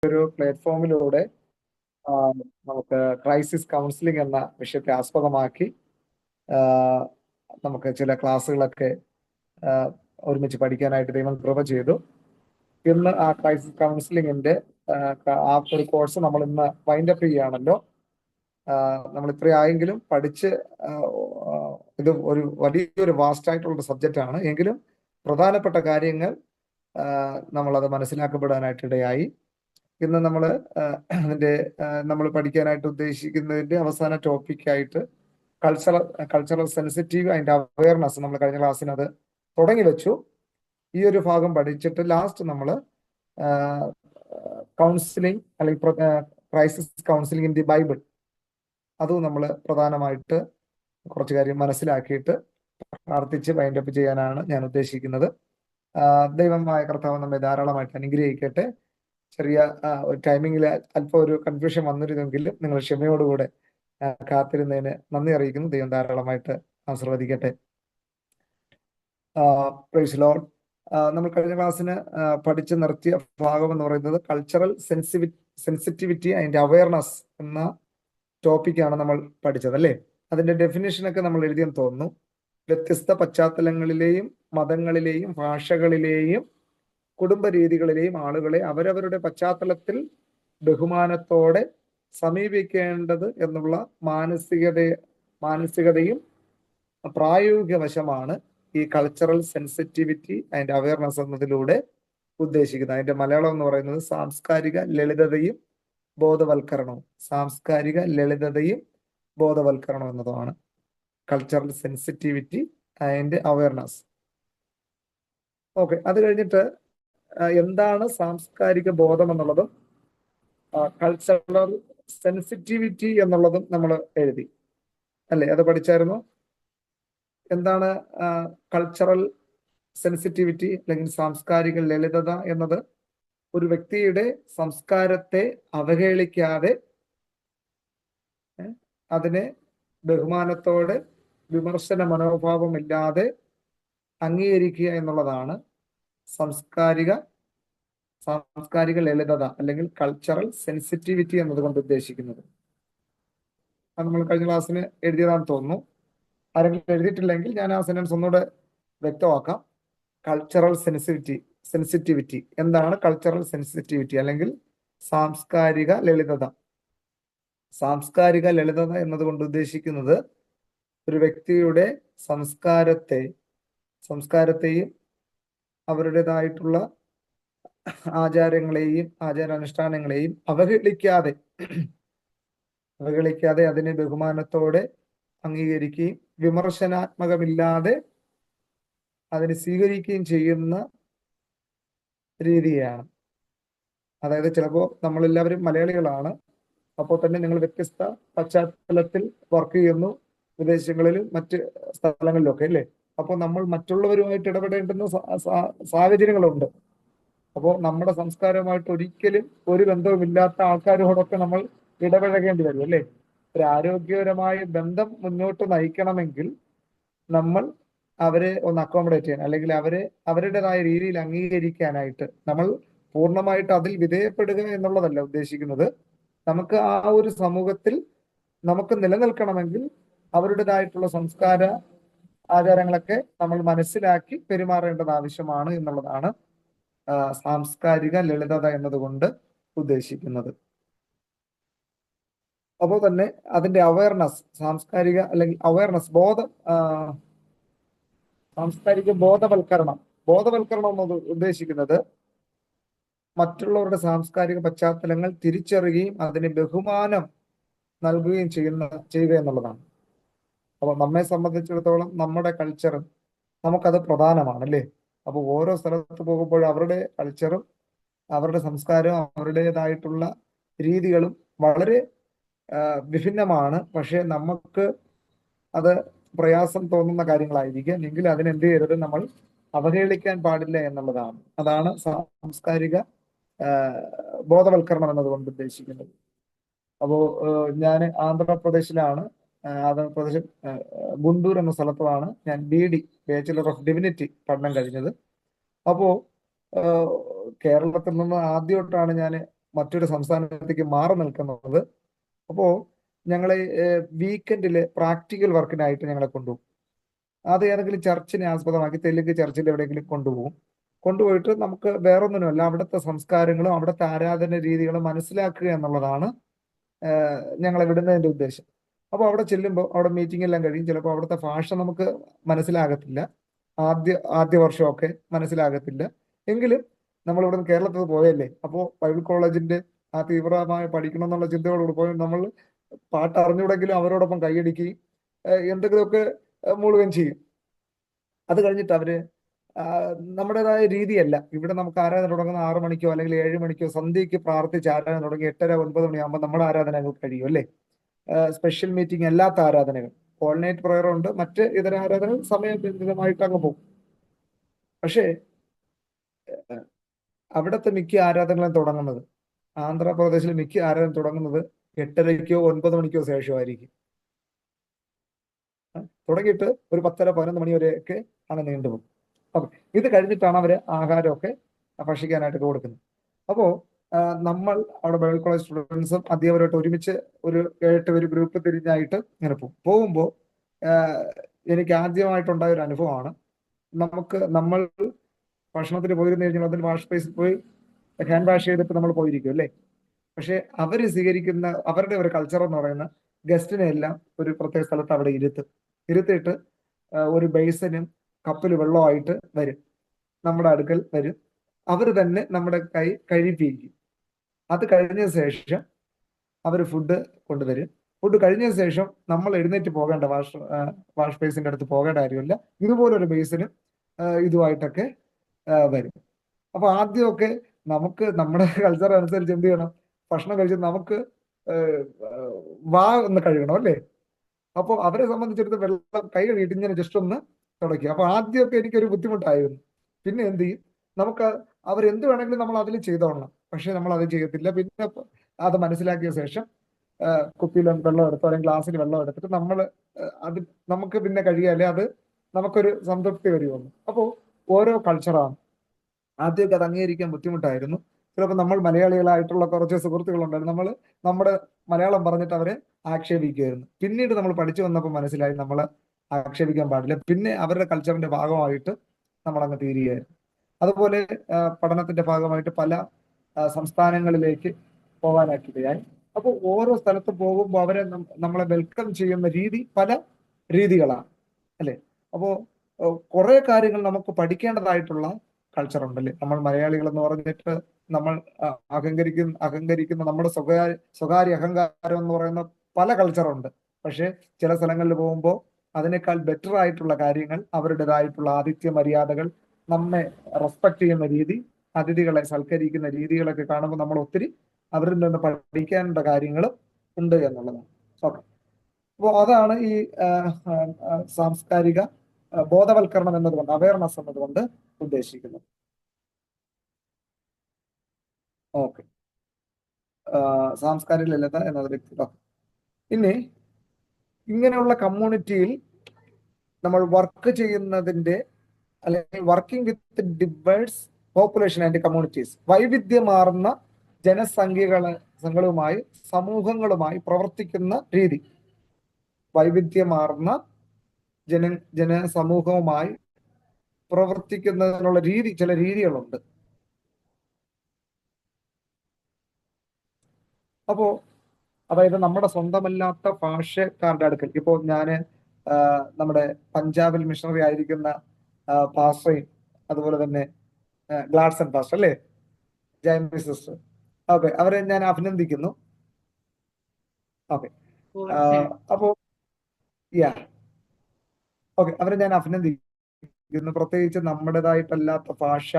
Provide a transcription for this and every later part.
ഒരു പ്ലാറ്റ്ഫോമിലൂടെ ആ, നമുക്ക് ക്രൈസിസ് കൗൺസിലിംഗ് എന്ന വിഷയത്തെ ആസ്പദമാക്കി നമുക്ക് ചില ക്ലാസ്സുകളൊക്കെ ആ, ഒരുമിച്ച് പഠിക്കാനായിട്ട് ദൈവം കൃപ ചെയ്തു. ഇന്ന് ആ ക്രൈസിസ് കൗൺസിലിംഗിന്റെ ആ ഒരു കോഴ്സ് നമ്മൾ ഇന്ന് വൈൻഡ് അപ്പ് ചെയ്യുകയാണല്ലോ. നമ്മൾ ഇത്രയായെങ്കിലും പഠിച്ച് ആ, ആ, ഇത് ഒരു വലിയൊരു വാസ്റ്റ് ആയിട്ടുള്ള സബ്ജക്റ്റ് ആണ്. എങ്കിലും പ്രധാനപ്പെട്ട കാര്യങ്ങൾ നമ്മളത് മനസ്സിലാക്കപ്പെടാനായിട്ടിടയായി. ഇന്ന് നമ്മൾ അതിന്റെ നമ്മൾ പഠിക്കാനായിട്ട് ഉദ്ദേശിക്കുന്നതിന്റെ അവസാന ടോപ്പിക്കായിട്ട് കൾച്ചറൽ സെൻസിറ്റീവ് അതിന്റെ അവയർനെസ് നമ്മൾ കഴിഞ്ഞ ക്ലാസ്സിന് അത് തുടങ്ങി വെച്ചു. ഈ ഒരു ഭാഗം പഠിച്ചിട്ട് ലാസ്റ്റ് നമ്മൾ കൗൺസിലിംഗ് അല്ലെങ്കിൽ crisis counselling in the Bible അതും നമ്മൾ പ്രധാനമായിട്ട് കുറച്ച് കാര്യം മനസ്സിലാക്കിയിട്ട് പ്രാർത്ഥിച്ച് വൈൻഡപ്പ് ചെയ്യാനാണ് ഞാൻ ഉദ്ദേശിക്കുന്നത്. ദൈവമായ കർത്താവ് നമ്മെ ധാരാളമായിട്ട് അനുഗ്രഹിക്കട്ടെ. ചെറിയ ഒരു ടൈമിങ്ങിൽ അല്പം ഒരു കൺഫ്യൂഷൻ വന്നിരുന്നെങ്കിലും നിങ്ങൾ ക്ഷമയോടുകൂടെ കാത്തിരുന്നതിന് നന്ദി അറിയിക്കുന്നു. ദൈവം ധാരാളമായിട്ട് ആശീർവദിക്കട്ടെ. Praise Lord. നമ്മൾ കഴിഞ്ഞ ക്ലാസ്സിന് പഠിച്ചു നിർത്തിയ ഭാഗം എന്ന് പറയുന്നത് കൾച്ചറൽ സെൻസിറ്റിവിറ്റി അതിന്റെ അവയർനെസ് എന്ന ടോപ്പിക്കാണ് നമ്മൾ പഠിച്ചത് അല്ലേ. അതിന്റെ ഡെഫിനേഷനൊക്കെ നമ്മൾ എഴുതിയെന്ന് തോന്നുന്നു. വ്യത്യസ്ത പശ്ചാത്തലങ്ങളിലെയും മതങ്ങളിലെയും ഭാഷകളിലെയും കുടുംബ രീതികളിലെയും ആളുകളെ അവരവരുടെ പശ്ചാത്തലത്തിൽ ബഹുമാനത്തോടെ സമീപിക്കേണ്ടത് എന്നുള്ള മാനസികതയും പ്രായോഗിക വശമാണ് ഈ കൾച്ചറൽ സെൻസിറ്റിവിറ്റി ആൻഡ് അവയർനെസ് എന്നതിലൂടെ ഉദ്ദേശിക്കുന്നത്. അതിന്റെ മലയാളം എന്ന് പറയുന്നത് സാംസ്കാരിക ലളിതതയും ബോധവൽക്കരണവും. സാംസ്കാരിക ലളിതതയും ബോധവൽക്കരണവും എന്നതാണ് cultural sensitivity and awareness. Okay, അത് കഴിഞ്ഞിട്ട് എന്താണ് സാംസ്കാരിക ബോധം എന്നുള്ളതും കൾച്ചറൽ സെൻസിറ്റിവിറ്റി എന്നുള്ളതും നമ്മൾ എഴുതി അല്ലേ. അത് പഠിച്ചായിരുന്നു. എന്താണ് കൾച്ചറൽ സെൻസിറ്റിവിറ്റി അല്ലെങ്കിൽ സാംസ്കാരിക ലളിതത എന്നത്? ഒരു വ്യക്തിയുടെ സംസ്കാരത്തെ അവഹേളിക്കാതെ അതിനെ ബഹുമാനത്തോടെ വിമർശന മനോഭാവമില്ലാതെ അംഗീകരിക്കുക എന്നുള്ളതാണ് സാംസ്കാരിക ലളിതത അല്ലെങ്കിൽ കൾച്ചറൽ സെൻസിറ്റിവിറ്റി എന്നതുകൊണ്ട് ഉദ്ദേശിക്കുന്നത്. അത് നമ്മൾ കഴിഞ്ഞ ക്ലാസ്സിന് എഴുതിയതാണെന്ന് തോന്നുന്നു. ആരെങ്കിലും എഴുതിയിട്ടില്ലെങ്കിൽ ഞാൻ ആ സെന്റൻസ് ഒന്നുകൂടെ വ്യക്തമാക്കാം. കൾച്ചറൽ സെൻസിറ്റിവിറ്റി എന്താണ്? കൾച്ചറൽ സെൻസിറ്റിവിറ്റി അല്ലെങ്കിൽ സാംസ്കാരിക ലളിതത. സാംസ്കാരിക ലളിതത എന്നതുകൊണ്ട് ഉദ്ദേശിക്കുന്നത് ഒരു വ്യക്തിയുടെ സംസ്കാരത്തെയും അവരുടേതായിട്ടുള്ള ആചാരാനുഷ്ഠാനങ്ങളെയും അവഹേളിക്കാതെ അതിനെ ബഹുമാനത്തോടെ അംഗീകരിക്കുകയും വിമർശനാത്മകമില്ലാതെ അതിനെ സ്വീകരിക്കുകയും ചെയ്യുന്ന രീതിയാണ്. അതായത് ചിലപ്പോൾ നമ്മളെല്ലാവരും മലയാളികളാണ്, അപ്പോൾ തന്നെ നിങ്ങൾ വ്യത്യസ്ത പശ്ചാത്തലത്തിൽ വർക്ക് ചെയ്യുന്നു, വിദേശങ്ങളിലും മറ്റ് സ്ഥലങ്ങളിലൊക്കെ അല്ലേ. അപ്പോൾ നമ്മൾ മറ്റുള്ളവരുമായിട്ട് ഇടപെടേണ്ടുന്ന സാഹചര്യങ്ങളുണ്ട്. അപ്പോൾ നമ്മുടെ സംസ്കാരവുമായിട്ട് ഒരിക്കലും ഒരു ബന്ധവുമില്ലാത്ത ആൾക്കാരോടൊക്കെ നമ്മൾ ഇടപഴകേണ്ടി വരും അല്ലേ. ഒരു ആരോഗ്യപരമായ ബന്ധം മുന്നോട്ട് നയിക്കണമെങ്കിൽ നമ്മൾ അവരെ ഒന്ന് അക്കോമഡേറ്റ് ചെയ്യാൻ അല്ലെങ്കിൽ അവരുടേതായ രീതിയിൽ അംഗീകരിക്കാനായിട്ട് നമ്മൾ പൂർണ്ണമായിട്ട് അതിൽ വിധേയപ്പെടുക എന്നുള്ളതല്ല ഉദ്ദേശിക്കുന്നത്. നമുക്ക് ആ ഒരു സമൂഹത്തിൽ നമുക്ക് നിലനിൽക്കണമെങ്കിൽ അവരുടേതായിട്ടുള്ള സംസ്കാര ആചാരങ്ങളൊക്കെ നമ്മൾ മനസ്സിലാക്കി പെരുമാറേണ്ടത് ആവശ്യമാണ് എന്നുള്ളതാണ് സാംസ്കാരിക ലളിതത എന്നതുകൊണ്ട് ഉദ്ദേശിക്കുന്നത്. അപ്പോൾ തന്നെ അതിന്റെ അവയർനെസ്, അല്ലെങ്കിൽ അവയർനെസ് സാംസ്കാരിക ബോധവൽക്കരണം എന്നത് ഉദ്ദേശിക്കുന്നത് മറ്റുള്ളവരുടെ സാംസ്കാരിക പശ്ചാത്തലങ്ങൾ തിരിച്ചറിയുകയും അതിന് ബഹുമാനം നൽകുകയും ചെയ്യുക എന്നുള്ളതാണ്. അപ്പൊ നമ്മെ സംബന്ധിച്ചിടത്തോളം നമ്മുടെ കൾച്ചറും നമുക്കത് പ്രധാനമാണ് അല്ലേ. അപ്പോൾ ഓരോ സ്ഥലത്ത് പോകുമ്പോൾ അവരുടെ കൾച്ചറും അവരുടെ സംസ്കാരവും അവരുടേതായിട്ടുള്ള രീതികളും വളരെ വിഭിന്നമാണ്. പക്ഷെ നമുക്ക് അത് പ്രയാസം തോന്നുന്ന കാര്യങ്ങളായിരിക്കും. എങ്കിൽ അതിനെന്ത് ചെയ്യരുത്, നമ്മൾ അവഹേളിക്കാൻ പാടില്ല എന്നുള്ളതാണ്. അതാണ് സാംസ്കാരിക ബോധവൽക്കരണം എന്നതുകൊണ്ട് ഉദ്ദേശിക്കുന്നത്. അപ്പോ ഞാൻ ആന്ധ്രാപ്രദേശിലാണ്. ആന്ധ്രാപ്രദേശ് ഗുണ്ടൂർ എന്ന സ്ഥലത്താണ് ഞാൻ BD ബാച്ചുലർ ഓഫ് ഡിവിനിറ്റി പഠനം കഴിഞ്ഞത്. അപ്പോ കേരളത്തിൽ നിന്ന് ആദ്യമായിട്ടാണ് ഞാൻ മറ്റൊരു സംസ്ഥാനത്തേക്ക് മാറി നിൽക്കുന്നത്. അപ്പോൾ ഞങ്ങളെ വീക്കെൻഡില് പ്രാക്ടിക്കൽ വർക്കിനായിട്ട് ഞങ്ങളെ കൊണ്ടുപോകും. അത് ഏതെങ്കിലും ചർച്ചിനെ ആസ്പദമാക്കി തെലുങ്ക് ചർച്ചിൽ എവിടെയെങ്കിലും കൊണ്ടുപോകും. കൊണ്ടുപോയിട്ട് നമുക്ക് വേറൊന്നിനുമല്ല, അവിടുത്തെ സംസ്കാരങ്ങളും അവിടുത്തെ ആരാധന രീതികളും മനസ്സിലാക്കുക എന്നുള്ളതാണ് ഞങ്ങളെ വിടുന്നതിന്റെ ഉദ്ദേശം. അപ്പോൾ അവിടെ ചെല്ലുമ്പോൾ അവിടെ മീറ്റിംഗ് എല്ലാം കഴിയും. ചിലപ്പോൾ അവിടുത്തെ ഭാഷ നമുക്ക് മനസ്സിലാകത്തില്ല, ആദ്യ വർഷമൊക്കെ മനസ്സിലാകത്തില്ല. എങ്കിലും നമ്മൾ ഇവിടുന്ന് കേരളത്തിൽ പോയല്ലേ, അപ്പോൾ ബൈബിൾ കോളേജിന്റെ ആ തീവ്രമായി പഠിക്കണം എന്നുള്ള ചിന്തയോടുകൂടി പോയി നമ്മൾ പാട്ട് അറിഞ്ഞുകൂടെങ്കിലും അവരോടൊപ്പം കൈയടിക്കുകയും എന്തെങ്കിലുമൊക്കെ മൂളുകയും ചെയ്യും. അത് കഴിഞ്ഞിട്ട് അവര് നമ്മുടേതായ രീതിയല്ല. ഇവിടെ നമുക്ക് ആരാധന തുടങ്ങുന്ന 6 മണിക്കോ അല്ലെങ്കിൽ 7 മണിക്കോ സന്ധ്യയ്ക്ക് പ്രാർത്ഥിച്ച് ആരാധന തുടങ്ങി 8:30 9 മണിയാകുമ്പോൾ നമ്മുടെ ആരാധനകൾ കഴിയും അല്ലേ. സ്പെഷ്യൽ മീറ്റിംഗ് അല്ലാത്ത ആരാധനകൾ, ഓൾനൈറ്റ് പ്രയർ ഉണ്ട്, മറ്റ് ഇതര ആരാധനകൾ സമയബന്ധിതമായിട്ട് അങ്ങ് പോകും. പക്ഷേ അവിടുത്തെ മിക്ക ആരാധനകളും തുടങ്ങുന്നത്, ആന്ധ്രാപ്രദേശിൽ മിക്ക ആരാധന തുടങ്ങുന്നത് 8:30-ക്കോ 9 മണിക്കോ ശേഷമായിരിക്കും. തുടങ്ങിയിട്ട് ഒരു 10:30 11 മണി വരെയൊക്കെ ആണ് നീണ്ടുപോകും. ഓക്കെ, ഇത് കഴിഞ്ഞിട്ടാണ് അവര് ആഹാരമൊക്കെ ഭക്ഷിക്കാനായിട്ട് കൊടുക്കുന്നത്. അപ്പോ നമ്മൾ അവിടെ ബൈബിൾ കോളേജ് സ്റ്റുഡൻസും അധ്യാപകരുമായിട്ട് ഒരുമിച്ച് ഒരു 8 പേര് ഗ്രൂപ്പ് തിരിഞ്ഞായിട്ട് ഇങ്ങനെ പോകുമ്പോൾ എനിക്ക് ആദ്യമായിട്ടുണ്ടായ ഒരു അനുഭവമാണ്. നമ്മൾ ഭക്ഷണത്തിന് പോയിരുന്നു കഴിഞ്ഞാൽ അതിന് വാഷ് സ്പേസിൽ പോയി ഹാൻഡ് വാഷ് ചെയ്തിട്ട് നമ്മൾ പോയിരിക്കും അല്ലേ. പക്ഷെ അവര് സ്വീകരിക്കുന്ന അവരുടെ ഒരു കൾച്ചർ എന്ന് പറയുന്ന ഗസ്റ്റിനെ എല്ലാം ഒരു പ്രത്യേക സ്ഥലത്ത് അവിടെ ഇരുത്തിയിട്ട് ഒരു ബേസിനും കപ്പിൽ വെള്ളമായിട്ട് വരും, നമ്മുടെ അടുക്കൽ വരും. അവർ തന്നെ നമ്മുടെ കൈ കഴുകിപ്പിക്കും. അത് കഴിഞ്ഞ ശേഷം അവർ ഫുഡ് കൊണ്ടുവരും. ഫുഡ് കഴിഞ്ഞ ശേഷം നമ്മൾ എഴുന്നേറ്റ് പോകേണ്ട, വാഷ് ബേസിന്റെ അടുത്ത് പോകേണ്ട കാര്യമില്ല. ഇതുപോലൊരു ബേസിനും ഇതുമായിട്ടൊക്കെ വരും. അപ്പൊ ആദ്യമൊക്കെ നമുക്ക് നമ്മുടെ കൾച്ചർ അനുസരിച്ച് എന്ത് ചെയ്യണം, ഭക്ഷണം കഴിച്ച് നമുക്ക് വാ ഒന്ന് കഴുകണം അല്ലേ. അപ്പോൾ അവരെ സംബന്ധിച്ചിടത്ത് വെള്ളം കൈ കഴുകിയിട്ട് ഇങ്ങനെ ജസ്റ്റ് ഒന്ന് തുടയ്ക്കുക. അപ്പൊ ആദ്യമൊക്കെ എനിക്കൊരു ബുദ്ധിമുട്ടായിരുന്നു. പിന്നെ എന്ത് ചെയ്യും, നമുക്ക് അവരെന്ത് വേണമെങ്കിലും നമ്മൾ അതിൽ ചെയ്തോളണം, പക്ഷെ നമ്മൾ അത് ചെയ്യത്തില്ല. പിന്നെ അത് മനസ്സിലാക്കിയ ശേഷം കുപ്പിയിൽ വെള്ളം എടുത്തോ അല്ലെങ്കിൽ ഗ്ലാസ്സിൽ വെള്ളം എടുത്തിട്ട് നമ്മൾ അത് നമുക്ക് പിന്നെ കഴിയാല്ലേ, അത് നമുക്കൊരു സംതൃപ്തി വരുമല്ലോ. അപ്പോൾ ഓരോ കൾച്ചറാണ്. ആദ്യമൊക്കെ അത് അംഗീകരിക്കാൻ ബുദ്ധിമുട്ടായിരുന്നു. ചിലപ്പോൾ നമ്മൾ മലയാളികളായിട്ടുള്ള കുറച്ച് സുഹൃത്തുക്കളുണ്ടായിരുന്നു, നമ്മുടെ മലയാളം പറഞ്ഞിട്ട് അവരെ ആക്ഷേപിക്കുമായിരുന്നു. പിന്നീട് നമ്മൾ പഠിച്ചു വന്നപ്പോൾ മനസ്സിലായി നമ്മൾ ആക്ഷേപിക്കാൻ പാടില്ല, പിന്നെ അവരുടെ കൾച്ചറിന്റെ ഭാഗമായിട്ട് നമ്മൾ അങ്ങ് തീരുകയായിരുന്നു. അതുപോലെ പഠനത്തിന്റെ ഭാഗമായിട്ട് പല സംസ്ഥാനങ്ങളിലേക്ക് പോകാനായിട്ടിടയായി. അപ്പോൾ ഓരോ സ്ഥലത്ത് പോകുമ്പോൾ അവരെ നമ്മളെ വെൽക്കം ചെയ്യുന്ന രീതി പല രീതികളാണ് അല്ലെ. അപ്പോൾ കുറെ കാര്യങ്ങൾ നമുക്ക് പഠിക്കേണ്ടതായിട്ടുള്ള കൾച്ചർ ഉണ്ടല്ലേ. നമ്മൾ മലയാളികൾ എന്ന് പറഞ്ഞിട്ട് നമ്മൾ അഹങ്കരിക്കുന്ന നമ്മുടെ സ്വകാര്യ അഹങ്കാരം എന്ന് പറയുന്ന പല കൾച്ചറുണ്ട്. പക്ഷെ ചില സ്ഥലങ്ങളിൽ പോകുമ്പോൾ അതിനേക്കാൾ ബെറ്റർ ആയിട്ടുള്ള കാര്യങ്ങൾ, അവരുടേതായിട്ടുള്ള ആതിഥ്യ മര്യാദകൾ, നമ്മെ റെസ്പെക്ട് ചെയ്യുന്ന രീതി, അതിഥികളെ സൽക്കരിക്കുന്ന രീതികളൊക്കെ കാണുമ്പോൾ നമ്മൾ ഒത്തിരി അവരിൽ നിന്ന് പഠിക്കേണ്ട കാര്യങ്ങൾ ഉണ്ട് എന്നുള്ളതാണ്. ഓക്കെ, അപ്പോൾ അതാണ് ഈ സാംസ്കാരിക ബോധവൽക്കരണം എന്നതുകൊണ്ട്, അവയർനെസ് എന്നതുകൊണ്ട് ഉദ്ദേശിക്കുന്നത്. ഓക്കെ, സാംസ്കാരിക ലളിത എന്നത് വ്യക്തി. ഇനി ഇങ്ങനെയുള്ള കമ്മ്യൂണിറ്റിയിൽ നമ്മൾ വർക്ക് ചെയ്യുന്നതിന്റെ അല്ലെങ്കിൽ working with divorce population and communities, വൈവിധ്യമാർന്ന ജനസംഖ്യകളുമായി സമൂഹങ്ങളുമായി പ്രവർത്തിക്കുന്ന രീതി. വൈവിധ്യമാർന്ന ജനസമൂഹവുമായി പ്രവർത്തിക്കുന്നതിനുള്ള രീതി, ചില രീതികളുണ്ട്. അപ്പോ അതായത് നമ്മുടെ സ്വന്തമല്ലാത്ത ഭാഷക്കാരുടെ അടുക്കൽ, ഇപ്പോൾ ഞാന് നമ്മുടെ പഞ്ചാബിൽ മിഷണറി ആയിരിക്കുന്ന പാസ്റ്ററേയും അതുപോലെ തന്നെ ഗ്ലാഡ്സൺ പാസ്റ്റർ അല്ലേ, ജയമി സിസ്റ്റർ, ഓക്കെ, അവരെ ഞാൻ അഭിനന്ദിക്കുന്നു. ഓക്കെ, അപ്പോ ഓക്കെ, അവരെ ഞാൻ അഭിനന്ദിക്കുന്നു. പ്രത്യേകിച്ച് നമ്മുടേതായിട്ടല്ലാത്ത ഭാഷ,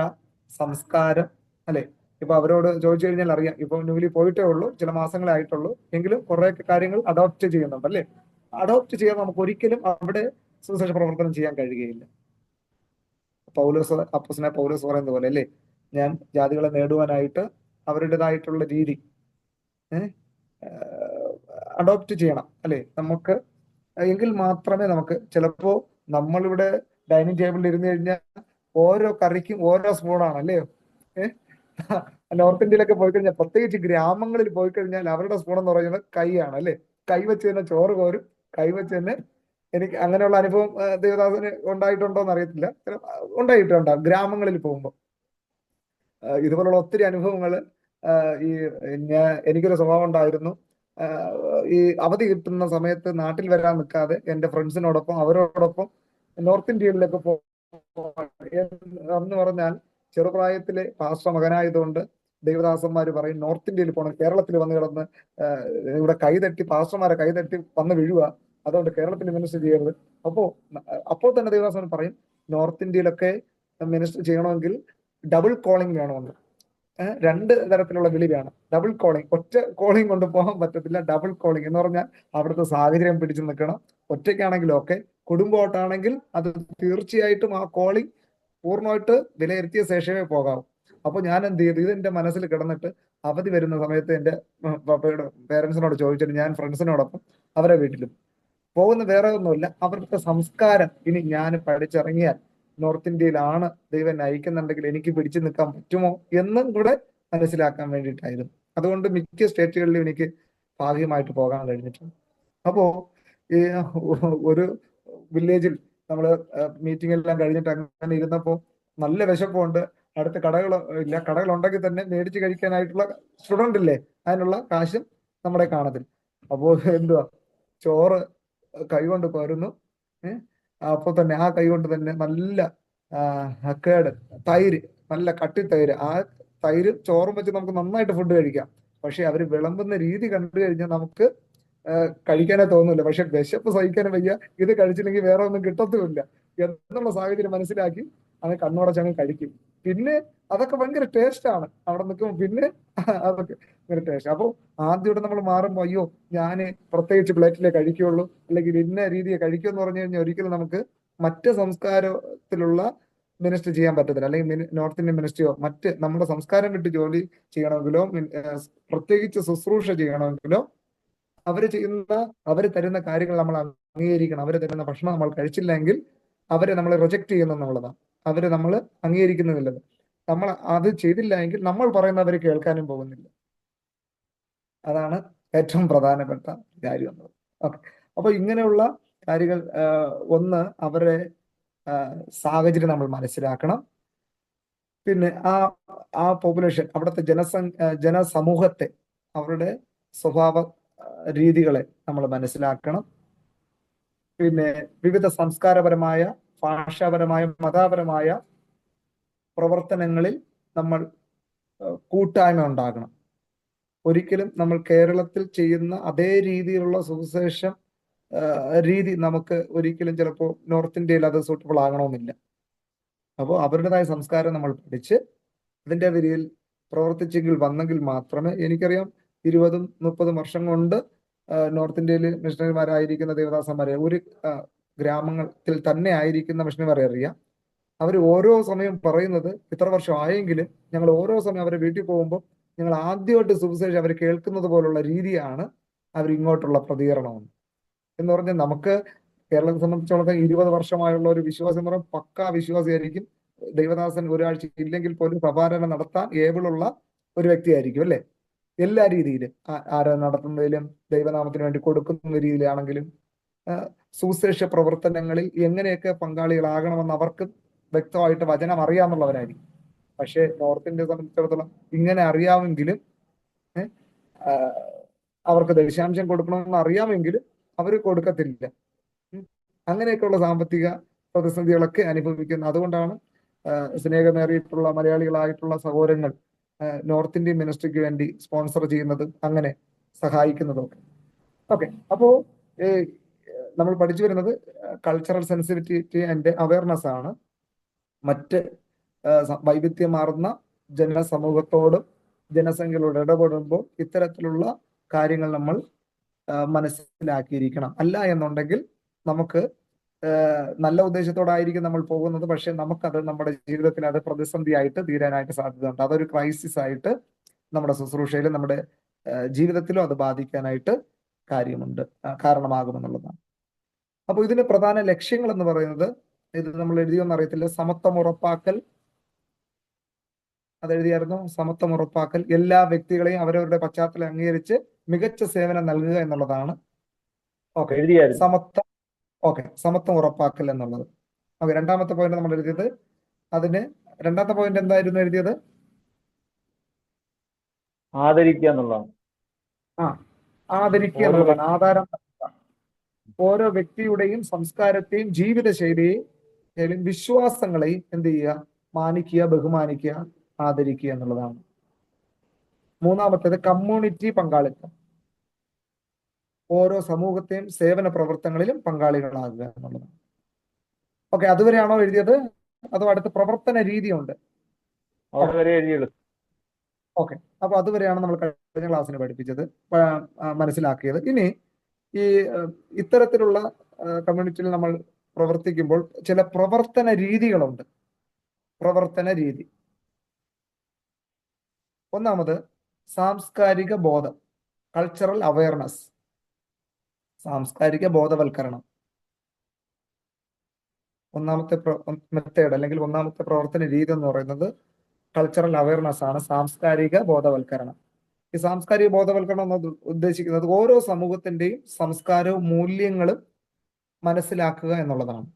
സംസ്കാരം അല്ലെ. ഇപ്പൊ അവരോട് ചോദിച്ചു കഴിഞ്ഞാൽ അറിയാം, ഇപ്പൊ ന്യൂലി പോയിട്ടേ ഉള്ളൂ, ചില മാസങ്ങളെ ആയിട്ടുള്ളൂ, എങ്കിലും കുറെ കാര്യങ്ങൾ അഡോപ്റ്റ് ചെയ്യുന്നുണ്ട് അല്ലേ. അഡോപ്റ്റ് ചെയ്യാൻ നമുക്ക് ഒരിക്കലും അവിടെ സുവിശേഷ പ്രവർത്തനം ചെയ്യാൻ കഴിയുകയില്ല. പൗലോസ് പറയുന്ന പോലെ അല്ലേ, ഞാൻ ജാതികളെ നേടുവാനായിട്ട് അവരുടേതായിട്ടുള്ള രീതി അഡോപ്റ്റ് ചെയ്യണം അല്ലെ നമുക്ക്. എങ്കിൽ മാത്രമേ നമുക്ക്, ചിലപ്പോ നമ്മളിവിടെ ഡൈനിങ് ടേബിളിൽ ഇരുന്ന് കഴിഞ്ഞാൽ ഓരോ കറിക്കും ഓരോ സ്പൂണാണ് അല്ലേ. നോർത്ത് ഇന്ത്യയിലൊക്കെ പോയി കഴിഞ്ഞാൽ, പ്രത്യേകിച്ച് ഗ്രാമങ്ങളിൽ പോയി കഴിഞ്ഞാൽ അവരുടെ സ്പൂൺ എന്ന് പറയുന്നത് കൈയാണ് അല്ലേ. കൈ വെച്ച് തന്നെ ചോറ് കോരും, കൈ വെച്ച് തന്നെ. എനിക്ക് അങ്ങനെയുള്ള അനുഭവം ദേവദാസന് ഉണ്ടായിട്ടുണ്ടോ എന്ന് അറിയത്തില്ല, ഉണ്ടായിട്ടുണ്ടാകും ഗ്രാമങ്ങളിൽ പോകുമ്പോൾ. ഇതുപോലുള്ള ഒത്തിരി അനുഭവങ്ങൾ. ഈ എനിക്കൊരു സ്വഭാവം ഉണ്ടായിരുന്നു. ഈ അവധി കിട്ടുന്ന സമയത്ത് നാട്ടിൽ വരാൻ നിൽക്കാതെ എൻ്റെ ഫ്രണ്ട്സിനോടൊപ്പം അവരോടൊപ്പം നോർത്ത് ഇന്ത്യയിലൊക്കെ എന്ന് പറഞ്ഞാൽ, ചെറുപ്രായത്തിലെ പാസ്റ്റർ മകനായതുകൊണ്ട് ദൈവദാസന്മാര് പറയും നോർത്ത് ഇന്ത്യയിൽ പോകണം, കേരളത്തിൽ വന്ന് കിടന്ന് ഇവിടെ കൈതട്ടി പാസ്റ്റർമാരെ കൈതട്ടി വന്ന് വീഴുക, അതുകൊണ്ട് കേരളത്തിൽ മിനിസ്റ്റർ ചെയ്യരുത്. അപ്പോൾ തന്നെ ദൈവദാസൻ പറയും നോർത്ത് ഇന്ത്യയിലൊക്കെ മിനിസ്റ്റർ ചെയ്യണമെങ്കിൽ ഡബിൾ കോളിംഗ് വേണമെന്ന്. രണ്ട് തരത്തിലുള്ള വിളി വേണം. ഡബിൾ കോളിംഗ്, ഒറ്റ കോളിംഗ് കൊണ്ട് പോകാൻ പറ്റത്തില്ല. ഡബിൾ കോളിംഗ് എന്ന് പറഞ്ഞാൽ അവിടുത്തെ സാഹചര്യം പിടിച്ചു നിൽക്കണം. ഒറ്റയ്ക്കാണെങ്കിലും ഒക്കെ, കുടുംബമായിട്ടാണെങ്കിൽ അത് തീർച്ചയായിട്ടും ആ കോളിംഗ് പൂർണ്ണമായിട്ട് വിലയിരുത്തിയ ശേഷമേ പോകാവൂ. അപ്പൊ ഞാൻ എന്ത് ചെയ്തു, ഇത് എന്റെ മനസ്സിൽ കിടന്നിട്ട് അവധി വരുന്ന സമയത്ത് എന്റെ പപ്പയുടെ പേരൻസിനോട് ചോദിച്ചിട്ട് ഞാൻ ഫ്രണ്ട്സിനോടൊപ്പം അവരെ വീട്ടിലും പോകുന്ന വേറെ ഒന്നുമില്ല, അവരുടെ സംസ്കാരം ഇനി ഞാൻ പഠിച്ചിറങ്ങിയാൽ നോർത്ത് ഇന്ത്യയിലാണ് ദൈവം നയിക്കുന്നുണ്ടെങ്കിൽ എനിക്ക് പിടിച്ചു നിൽക്കാൻ പറ്റുമോ എന്നും കൂടെ മനസ്സിലാക്കാൻ വേണ്ടിയിട്ടായിരുന്നു. അതുകൊണ്ട് മിക്ക സ്റ്റേറ്റുകളിലും എനിക്ക് ഭാഗ്യമായിട്ട് പോകാൻ കഴിഞ്ഞിട്ടുണ്ട്. അപ്പോ ഈ ഒരു വില്ലേജിൽ നമ്മൾ മീറ്റിംഗ് എല്ലാം കഴിഞ്ഞിട്ട് അങ്ങനെ ഇരുന്നപ്പോൾ നല്ല വിശപ്പുണ്ട്. അടുത്ത കടകൾ ഇല്ല, കടകളുണ്ടെങ്കിൽ തന്നെ മേടിച്ച് കഴിക്കാനായിട്ടുള്ള സ്റ്റുഡന്റ് ഇല്ലേ, അതിനുള്ള കാശും നമ്മുടെ കാണത്തില്ല. അപ്പോൾ എന്തുവാ, ചോറ് കൈകൊണ്ട് കോരുന്നു. അപ്പോൾ തന്നെ ആ കൈകൊണ്ട് തന്നെ നല്ല കേട് തൈര്, നല്ല കട്ടി തൈര്, ആ തൈര് ചോറും വെച്ച് നമുക്ക് നന്നായിട്ട് ഫുഡ് കഴിക്കാം. പക്ഷെ അവർ വിളമ്പുന്ന രീതി കണ്ടു കഴിഞ്ഞാൽ നമുക്ക് കഴിക്കാനേ തോന്നില്ല. പക്ഷെ വിശപ്പ് സഹിക്കാനും വയ്യ, ഇത് കഴിച്ചില്ലെങ്കിൽ വേറെ ഒന്നും കിട്ടത്തുമില്ല എന്നുള്ള സാഹചര്യം മനസ്സിലാക്കി അങ്ങ് കണ്ണുടച്ചങ്ങ് കഴിക്കും. പിന്നെ അതൊക്കെ ഭയങ്കര ടേസ്റ്റ് ആണ് അവിടെ നിൽക്കുമ്പോൾ. പിന്നെ അതൊക്കെ ഭയങ്കര ടേസ്റ്റ്. അപ്പോൾ ആദ്യം നമ്മൾ മാറുമ്പോൾ അയ്യോ ഞാൻ പ്രത്യേകിച്ച് പ്ലേറ്റിലേ കഴിക്കുകയുള്ളൂ, അല്ലെങ്കിൽ ഇന്ന രീതിയെ കഴിക്കുമെന്ന് പറഞ്ഞു കഴിഞ്ഞാൽ ഒരിക്കലും നമുക്ക് മറ്റ് സംസ്കാരത്തിലുള്ള മിനിസ്റ്റർ ചെയ്യാൻ പറ്റത്തില്ല. അല്ലെങ്കിൽ നോർത്ത് ഇന്ത്യൻ മിനിസ്ട്രിയോ മറ്റ് നമ്മുടെ സംസ്കാരം വിട്ട് ജോലി ചെയ്യണമെങ്കിലോ പ്രത്യേകിച്ച് ശുശ്രൂഷ ചെയ്യണമെങ്കിലോ അവര് തരുന്ന കാര്യങ്ങൾ നമ്മൾ അംഗീകരിക്കണം. അവര് തരുന്ന ഭക്ഷണം നമ്മൾ കഴിച്ചില്ലെങ്കിൽ അവരെ നമ്മൾ റിജക്ട് ചെയ്യുന്നു എന്നുള്ളതാണ്. അവര് നമ്മൾ അംഗീകരിക്കുന്നില്ലത്. നമ്മൾ അത് ചെയ്തില്ല എങ്കിൽ നമ്മൾ പറയുന്നവർ കേൾക്കാനും പോകുന്നില്ല. അതാണ് ഏറ്റവും പ്രധാനപ്പെട്ട കാര്യം എന്നത്. ഓക്കെ, അപ്പൊ ഇങ്ങനെയുള്ള കാര്യങ്ങൾ, ഒന്ന് അവരുടെ സാഹചര്യം നമ്മൾ മനസ്സിലാക്കണം. പിന്നെ ആ പോപ്പുലേഷൻ, അവിടുത്തെ ജനസമൂഹത്തെ, അവരുടെ സ്വഭാവ രീതികളെ നമ്മൾ മനസ്സിലാക്കണം. പിന്നെ വിവിധ സംസ്കാരപരമായ, ഭാഷാപരമായ, മതപരമായ പ്രവർത്തനങ്ങളിൽ നമ്മൾ കൂട്ടായ്മ ഉണ്ടാകണം. ഒരിക്കലും നമ്മൾ കേരളത്തിൽ ചെയ്യുന്ന അതേ രീതിയിലുള്ള സുവിശേഷം രീതി നമുക്ക് ഒരിക്കലും ചിലപ്പോൾ നോർത്ത് ഇന്ത്യയിൽ അത് സൂട്ടബിൾ ആകണമെന്നില്ല. അപ്പോൾ അവരുടേതായ സംസ്കാരം നമ്മൾ പഠിച്ച് അതിൻ്റെ വരിയിൽ പ്രവർത്തിച്ചെങ്കിൽ വന്നെങ്കിൽ മാത്രമേ, എനിക്കറിയാം 20-30 വർഷം കൊണ്ട് നോർത്ത് ഇന്ത്യയിൽ മിഷണറിമാരായിരിക്കുന്ന ദേവദാസന്മാരെ, ഒരു ഗ്രാമത്തിൽ തന്നെ ആയിരിക്കുന്ന മിഷണറിമാരെ അറിയാം. അവർ ഓരോ സമയം പറയുന്നത്, ഇത്ര വർഷം ആയെങ്കിലും ഞങ്ങൾ ഓരോ സമയം അവരെ വീട്ടിൽ പോകുമ്പോൾ ഞങ്ങൾ ആദ്യമായിട്ട് സുവിശേഷം അവർ കേൾക്കുന്നത് പോലുള്ള രീതിയാണ് അവർ ഇങ്ങോട്ടുള്ള പ്രതികരണം എന്ന് പറഞ്ഞാൽ, നമുക്ക് കേരളത്തെ സംബന്ധിച്ചിടത്തോളം 20 വർഷമായുള്ള ഒരു വിശ്വാസം എന്ന് പറഞ്ഞാൽ പക്കാ വിശ്വാസിയായിരിക്കും. ദൈവദാസൻ ഒരാഴ്ച ഇല്ലെങ്കിൽ പോലും പ്രഭാരണം നടത്താൻ ഏബിളുള്ള ഒരു വ്യക്തിയായിരിക്കും അല്ലെ. എല്ലാ രീതിയിലും ആരാധന നടത്തുന്നതിലും ദൈവനാമത്തിന് വേണ്ടി കൊടുക്കുന്ന രീതിയിലാണെങ്കിലും സുവിശേഷ പ്രവർത്തനങ്ങളിൽ എങ്ങനെയൊക്കെ പങ്കാളികളാകണമെന്ന് അവർക്ക് വ്യക്തമായിട്ട് വചനം അറിയാമെന്നുള്ളവരായിരിക്കും. പക്ഷെ നോർത്ത് ഇന്ത്യയെ സംബന്ധിച്ചിടത്തോളം ഇങ്ങനെ അറിയാമെങ്കിലും അവർക്ക് ദശാംശം കൊടുക്കണമെന്ന് അറിയാമെങ്കിലും അവർ കൊടുക്കത്തില്ല. അങ്ങനെയൊക്കെയുള്ള സാമ്പത്തിക പ്രതിസന്ധികളൊക്കെ അനുഭവിക്കുന്നു. അതുകൊണ്ടാണ് സ്നേഹമേറിയിട്ടുള്ള മലയാളികളായിട്ടുള്ള സഹോദരങ്ങൾ നോർത്ത് ഇന്ത്യൻ മിനിസ്ട്രിക്ക് വേണ്ടി സ്പോൺസർ ചെയ്യുന്നതും അങ്ങനെ സഹായിക്കുന്നതും ഒക്കെ. ഓക്കെ, അപ്പോ നമ്മൾ പഠിച്ചു വരുന്നത് കൾച്ചറൽ സെൻസിറ്റിവിറ്റി ആൻഡ് അവയർനെസ് ആണ്. മറ്റ് വൈവിധ്യമാർന്ന ജനസമൂഹത്തോടും ജനസംഖ്യകളോട് ഇടപെടുമ്പോൾ ഇത്തരത്തിലുള്ള കാര്യങ്ങൾ നമ്മൾ മനസ്സിലാക്കിയിരിക്കണം. അല്ല എന്നുണ്ടെങ്കിൽ നമുക്ക് നല്ല ഉദ്ദേശത്തോടായിരിക്കും നമ്മൾ പോകുന്നത്, പക്ഷെ നമുക്കത് നമ്മുടെ ജീവിതത്തിൽ അത് പ്രതിസന്ധിയായിട്ട് തീരാനായിട്ട് സാധ്യതയുണ്ട്. അതൊരു ക്രൈസിസ് ആയിട്ട് നമ്മുടെ ശുശ്രൂഷയിലും നമ്മുടെ ജീവിതത്തിലും അത് ബാധിക്കാനായിട്ട് കാരണമാകുമെന്നുള്ളതാണ്. അപ്പോൾ ഇതിന് പ്രധാന ലക്ഷ്യങ്ങൾ എന്ന് പറയുന്നത്, ഇത് നമ്മൾ എഴുതിയൊന്നും അറിയത്തില്ല, സമത്വം ഉറപ്പാക്കൽ, അതെഴുതിയായിരുന്നു. സമത്വം ഉറപ്പാക്കൽ, എല്ലാ വ്യക്തികളെയും അവരവരുടെ പശ്ചാത്തലം അംഗീകരിച്ച് മികച്ച സേവനം നൽകുക എന്നുള്ളതാണ്. ഓക്കെ, എഴുതിയായിരുന്നു. സമത്വം. ഓക്കെ, സമത്വം ഉറപ്പാക്കൽ എന്നുള്ളത്. ഓക്കെ, രണ്ടാമത്തെ പോയിന്റ് നമ്മൾ എഴുതിയത്. അതിന് രണ്ടാമത്തെ പോയിന്റ് എന്തായിരുന്നു എഴുതിയത്? ആദരിക്കുക എന്നുള്ളതാണ്. ആ, ആദരിക്കുക ഓരോ എന്നുള്ളതാണ്. ആധാരം നൽകുക. ഓരോ വ്യക്തിയുടെയും സംസ്കാരത്തെയും ജീവിതശൈലിയെയും വിശ്വാസങ്ങളെയും എന്ത് ചെയ്യുക? മാനിക്കുക, ബഹുമാനിക്കുക, ആദരിക്കുക എന്നുള്ളതാണ്. മൂന്നാമത്തേത് കമ്മ്യൂണിറ്റി പങ്കാളിത്തം. ഓരോ സമൂഹത്തെയും സേവന പ്രവർത്തനങ്ങളിലും പങ്കാളികളാകുക എന്നുള്ളതാണ്. ഓക്കെ, അതുവരെയാണോ എഴുതിയത്? അതോ അടുത്ത പ്രവർത്തന രീതിയുണ്ട്? അവിടെ വരെ എഴുതിയുള്ളൂ. ഓക്കെ, അപ്പൊ അതുവരെയാണ് നമ്മൾ കഴിഞ്ഞ ക്ലാസ്സിന് പഠിപ്പിച്ചത്, മനസ്സിലാക്കിയത്. ഇനി ഈ ഇത്തരത്തിലുള്ള കമ്മ്യൂണിറ്റിയിൽ നമ്മൾ പ്രവർത്തിക്കുമ്പോൾ ചില പ്രവർത്തന രീതികളുണ്ട്. പ്രവർത്തന രീതി. ഒന്നാമത് സാംസ്കാരിക ബോധം, കൾച്ചറൽ അവയർനെസ്, സാംസ്കാരിക ബോധവൽക്കരണം. ഒന്നാമത്തെ മെത്തേഡ് അല്ലെങ്കിൽ ഒന്നാമത്തെ പ്രവർത്തന രീതി എന്ന് പറയുന്നത് കൾച്ചറൽ അവയർനെസ് ആണ്, സാംസ്കാരിക ബോധവൽക്കരണം. ഈ സാംസ്കാരിക ബോധവൽക്കരണം എന്ന് ഉദ്ദേശിക്കുന്നത് ഓരോ സമൂഹത്തിന്റെയും സംസ്കാരവും മൂല്യങ്ങളും മനസ്സിലാക്കുക എന്നുള്ളതാണ്.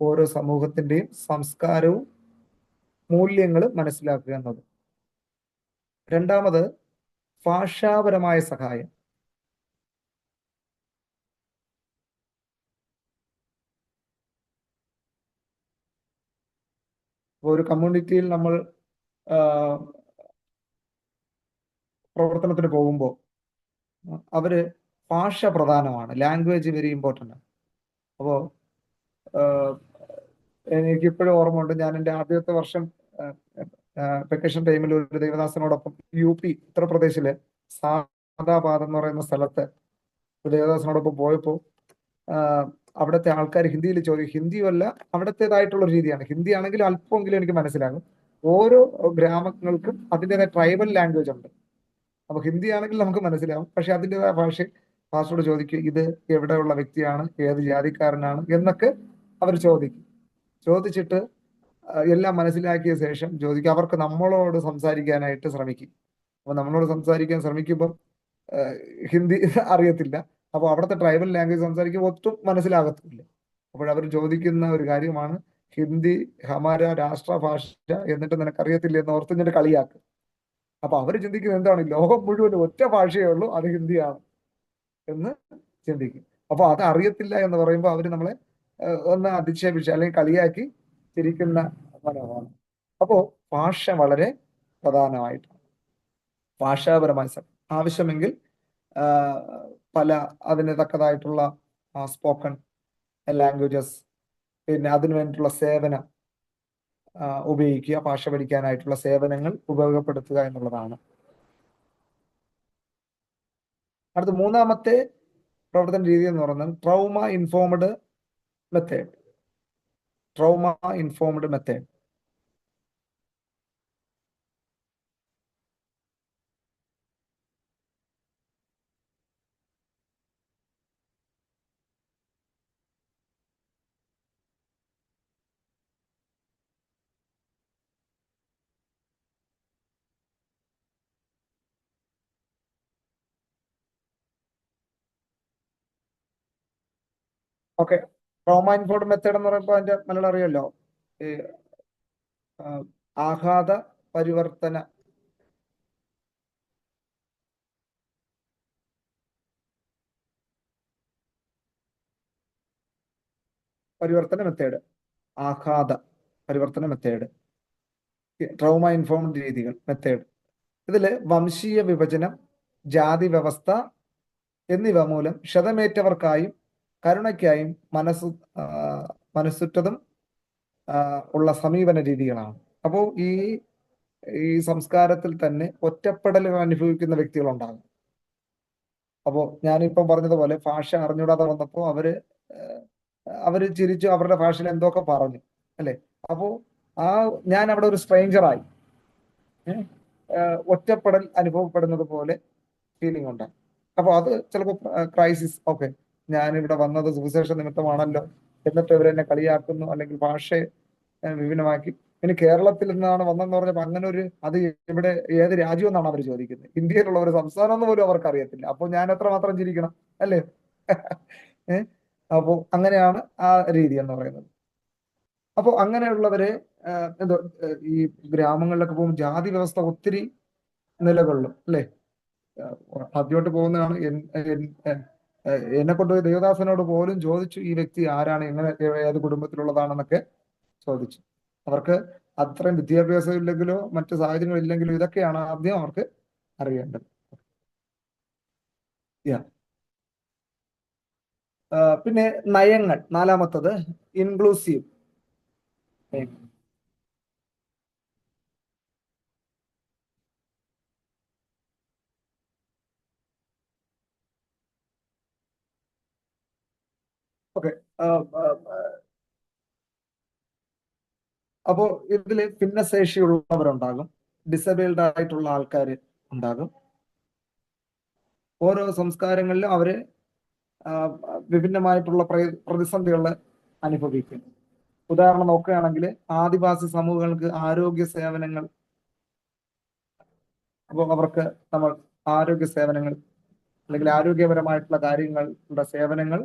ഓരോ സമൂഹത്തിന്റെയും സംസ്കാരവും മൂല്യങ്ങളും മനസ്സിലാക്കുക എന്നത്. രണ്ടാമത് ഭാഷാപരമായ സഹായം. ഒരു കമ്മ്യൂണിറ്റിയിൽ നമ്മൾ പ്രവർത്തനത്തിന് പോകുമ്പോൾ അവര് ഭാഷ പ്രധാനമാണ്, ലാംഗ്വേജ് വെരി ഇമ്പോർട്ടൻ്റ് ആണ്. അപ്പോൾ എനിക്കിപ്പോഴും ഓർമ്മയുണ്ട്, ഞാൻ എൻ്റെ ആദ്യത്തെ വർഷം വെക്കേഷൻ ടൈമിൽ ഒരു ദേവദാസനോടൊപ്പം UP ഉത്തർപ്രദേശിലെ സാദാബാദ് എന്ന് പറയുന്ന സ്ഥലത്ത് ഒരു ദേവദാസനോടൊപ്പം പോയപ്പോൾ അവിടുത്തെ ആൾക്കാർ ഹിന്ദിയിൽ ചോദിക്കും. ഹിന്ദിയല്ല, അവിടത്തേതായിട്ടുള്ള ഒരു രീതിയാണ്. ഹിന്ദി ആണെങ്കിലും അല്പമെങ്കിലും എനിക്ക് മനസ്സിലാകും. ഓരോ ഗ്രാമങ്ങൾക്കും അതിൻ്റെതായ ട്രൈബൽ ലാംഗ്വേജ് ഉണ്ട്. അപ്പൊ ഹിന്ദി ആണെങ്കിൽ നമുക്ക് മനസ്സിലാവും, പക്ഷെ അതിൻ്റെതായ ഭാഷയോട് ചോദിക്കും, ഇത് എവിടെയുള്ള വ്യക്തിയാണ്, ഏത് ജാതിക്കാരനാണ് എന്നൊക്കെ അവർ ചോദിക്കും. ചോദിച്ചിട്ട് എല്ലാം മനസ്സിലാക്കിയ ശേഷം ചോദിക്കും, അവർക്ക് നമ്മളോട് സംസാരിക്കാനായിട്ട് ശ്രമിക്കും. അപ്പൊ നമ്മളോട് സംസാരിക്കാൻ ശ്രമിക്കുമ്പോൾ ഹിന്ദി അറിയത്തില്ല. അപ്പോൾ അവിടുത്തെ ട്രൈബൽ ലാംഗ്വേജ് സംസാരിക്കുമ്പോൾ ഒട്ടും മനസ്സിലാകത്തില്ല. അപ്പോൾ അവർ ചോദിക്കുന്ന ഒരു കാര്യമാണ്, ഹിന്ദി ഹമാര രാഷ്ട്രഭാഷ, എന്നിട്ട് നിനക്കറിയത്തില്ല എന്ന് ഓർത്ത് ഇങ്ങനെ കളിയാക്കും. അപ്പൊ അവർ ചിന്തിക്കുന്നത് എന്താണ്, ലോകം മുഴുവൻ ഒറ്റ ഭാഷയേ ഉള്ളൂ, അത് ഹിന്ദിയാണ് എന്ന് ചിന്തിക്കും. അപ്പൊ അത് അറിയത്തില്ല എന്ന് പറയുമ്പോൾ അവർ നമ്മളെ ഒന്ന് അധിക്ഷേപിച്ച് അല്ലെങ്കിൽ കളിയാക്കി ചിരിക്കുന്ന മനോഭാവം. അപ്പോ ഭാഷ വളരെ പ്രധാനമായിട്ടാണ്. ഭാഷാപരമായ ആവശ്യമെങ്കിൽ പല അതിന് തക്കതായിട്ടുള്ള സ്പോക്കൺ ലാംഗ്വേജസ്, പിന്നെ അതിനു വേണ്ടിയിട്ടുള്ള സേവനം ഉപയോഗിക്കുക, ഭാഷ പഠിക്കാനായിട്ടുള്ള സേവനങ്ങൾ ഉപയോഗപ്പെടുത്തുക എന്നുള്ളതാണ്. അടുത്ത മൂന്നാമത്തെ പ്രവർത്തന രീതി എന്ന് പറയുന്നത് trauma informed method. Trauma informed method. Okay, trauma informed method എന്ന് പറയുമ്പോൾ അതിന്റെ മലയാളം അറിയാലോ, ഈ ആഘാത പരിവർത്തന മെത്തേഡ്, ആഘാത പരിവർത്തന മെത്തേഡ്, ട്രോമ ഇൻഫോംഡ് രീതികൾ മെത്തേഡ്. ഇതില് വംശീയ വിഭജനം, ജാതി വ്യവസ്ഥ എന്നിവ മൂലം ക്ഷതമേറ്റവർക്കായും കരുണയ്ക്കായും മനസ്സുറ്റതും ഉള്ള സമീപന രീതികളാണ്. അപ്പോൾ ഈ സംസ്കാരത്തിൽ തന്നെ ഒറ്റപ്പെടലുകൾ അനുഭവിക്കുന്ന വ്യക്തികളുണ്ടാകും. അപ്പോൾ ഞാനിപ്പം പറഞ്ഞതുപോലെ ഭാഷ അറിഞ്ഞൂടാതെ വന്നപ്പോൾ അവര് ചിരിച്ചു, അവരുടെ ഭാഷയിൽ എന്തൊക്കെ പറഞ്ഞു അല്ലെ. അപ്പോ ഞാൻ അവിടെ ഒരു സ്ട്രേഞ്ചറായി, ഒറ്റപ്പെടൽ അനുഭവപ്പെടുന്നത് പോലെ ഫീലിംഗ് ഉണ്ടായി. അപ്പോൾ അത് ചിലപ്പോൾ ക്രൈസിസ്. ഓക്കെ, ഞാനിവിടെ വന്നത് സുവിശേഷ നിമിത്തമാണല്ലോ, എന്നിട്ട് ഇവരെന്നെ കളിയാക്കുന്നു അല്ലെങ്കിൽ ഭാഷയെ വിഭിന്നമാക്കി ഇനി കേരളത്തിൽ നിന്നാണ് വന്നെന്ന് പറഞ്ഞപ്പോ അങ്ങനെ ഒരു അത് ഇവിടെ ഏത് രാജ്യം എന്നാണ് അവർ ചോദിക്കുന്നത്. ഇന്ത്യയിലുള്ള ഒരു സംസ്ഥാനം എന്ന് പോലും അവർക്ക് അറിയത്തില്ല. അപ്പോൾ ഞാൻ എത്രമാത്രം ചിരിക്കണം അല്ലേ? ഏഹ് അപ്പോൾ അങ്ങനെയാണ് ആ രീതി എന്ന് പറയുന്നത്. അപ്പോൾ അങ്ങനെയുള്ളവരെ എന്തോ ഈ ഗ്രാമങ്ങളിലൊക്കെ പോകുമ്പോൾ ജാതി വ്യവസ്ഥ ഒത്തിരി നിലകൊള്ളും അല്ലേ? ആദ്യമായിട്ട് പോകുന്നതാണ്. എന്നെ കൊണ്ടുപോയി ദേവദാസനോട് പോലും ചോദിച്ചു ഈ വ്യക്തി ആരാണ്, എങ്ങനെ ഏത് കുടുംബത്തിലുള്ളതാണെന്നൊക്കെ ചോദിച്ചു. അവർക്ക് അത്രയും വിദ്യാഭ്യാസം ഇല്ലെങ്കിലോ മറ്റു സാഹചര്യങ്ങൾ ഇല്ലെങ്കിലോ ഇതൊക്കെയാണ് ആദ്യം അവർക്ക് അറിയേണ്ടത്. പിന്നെ നയങ്ങൾ, നാലാമത്തത് ഇൻക്ലൂസീവ്. ഓക്കെ. അപ്പോ ഇതിൽ ഭിന്നശേഷിയുള്ളവരുണ്ടാകും, ഡിസബിൾഡ് ആയിട്ടുള്ള ആൾക്കാർ ഉണ്ടാകും. ഓരോ സംസ്കാരങ്ങളിലും അവര് വിഭിന്നമായിട്ടുള്ള പ്രതിസന്ധികൾ അനുഭവിക്കും. ഉദാഹരണം നോക്കുകയാണെങ്കിൽ ആദിവാസി സമൂഹങ്ങൾക്ക് ആരോഗ്യ സേവനങ്ങൾ, അപ്പോൾ അവർക്ക് നമ്മൾ ആരോഗ്യ സേവനങ്ങൾ അല്ലെങ്കിൽ ആരോഗ്യപരമായിട്ടുള്ള കാര്യങ്ങളുടെ സേവനങ്ങൾ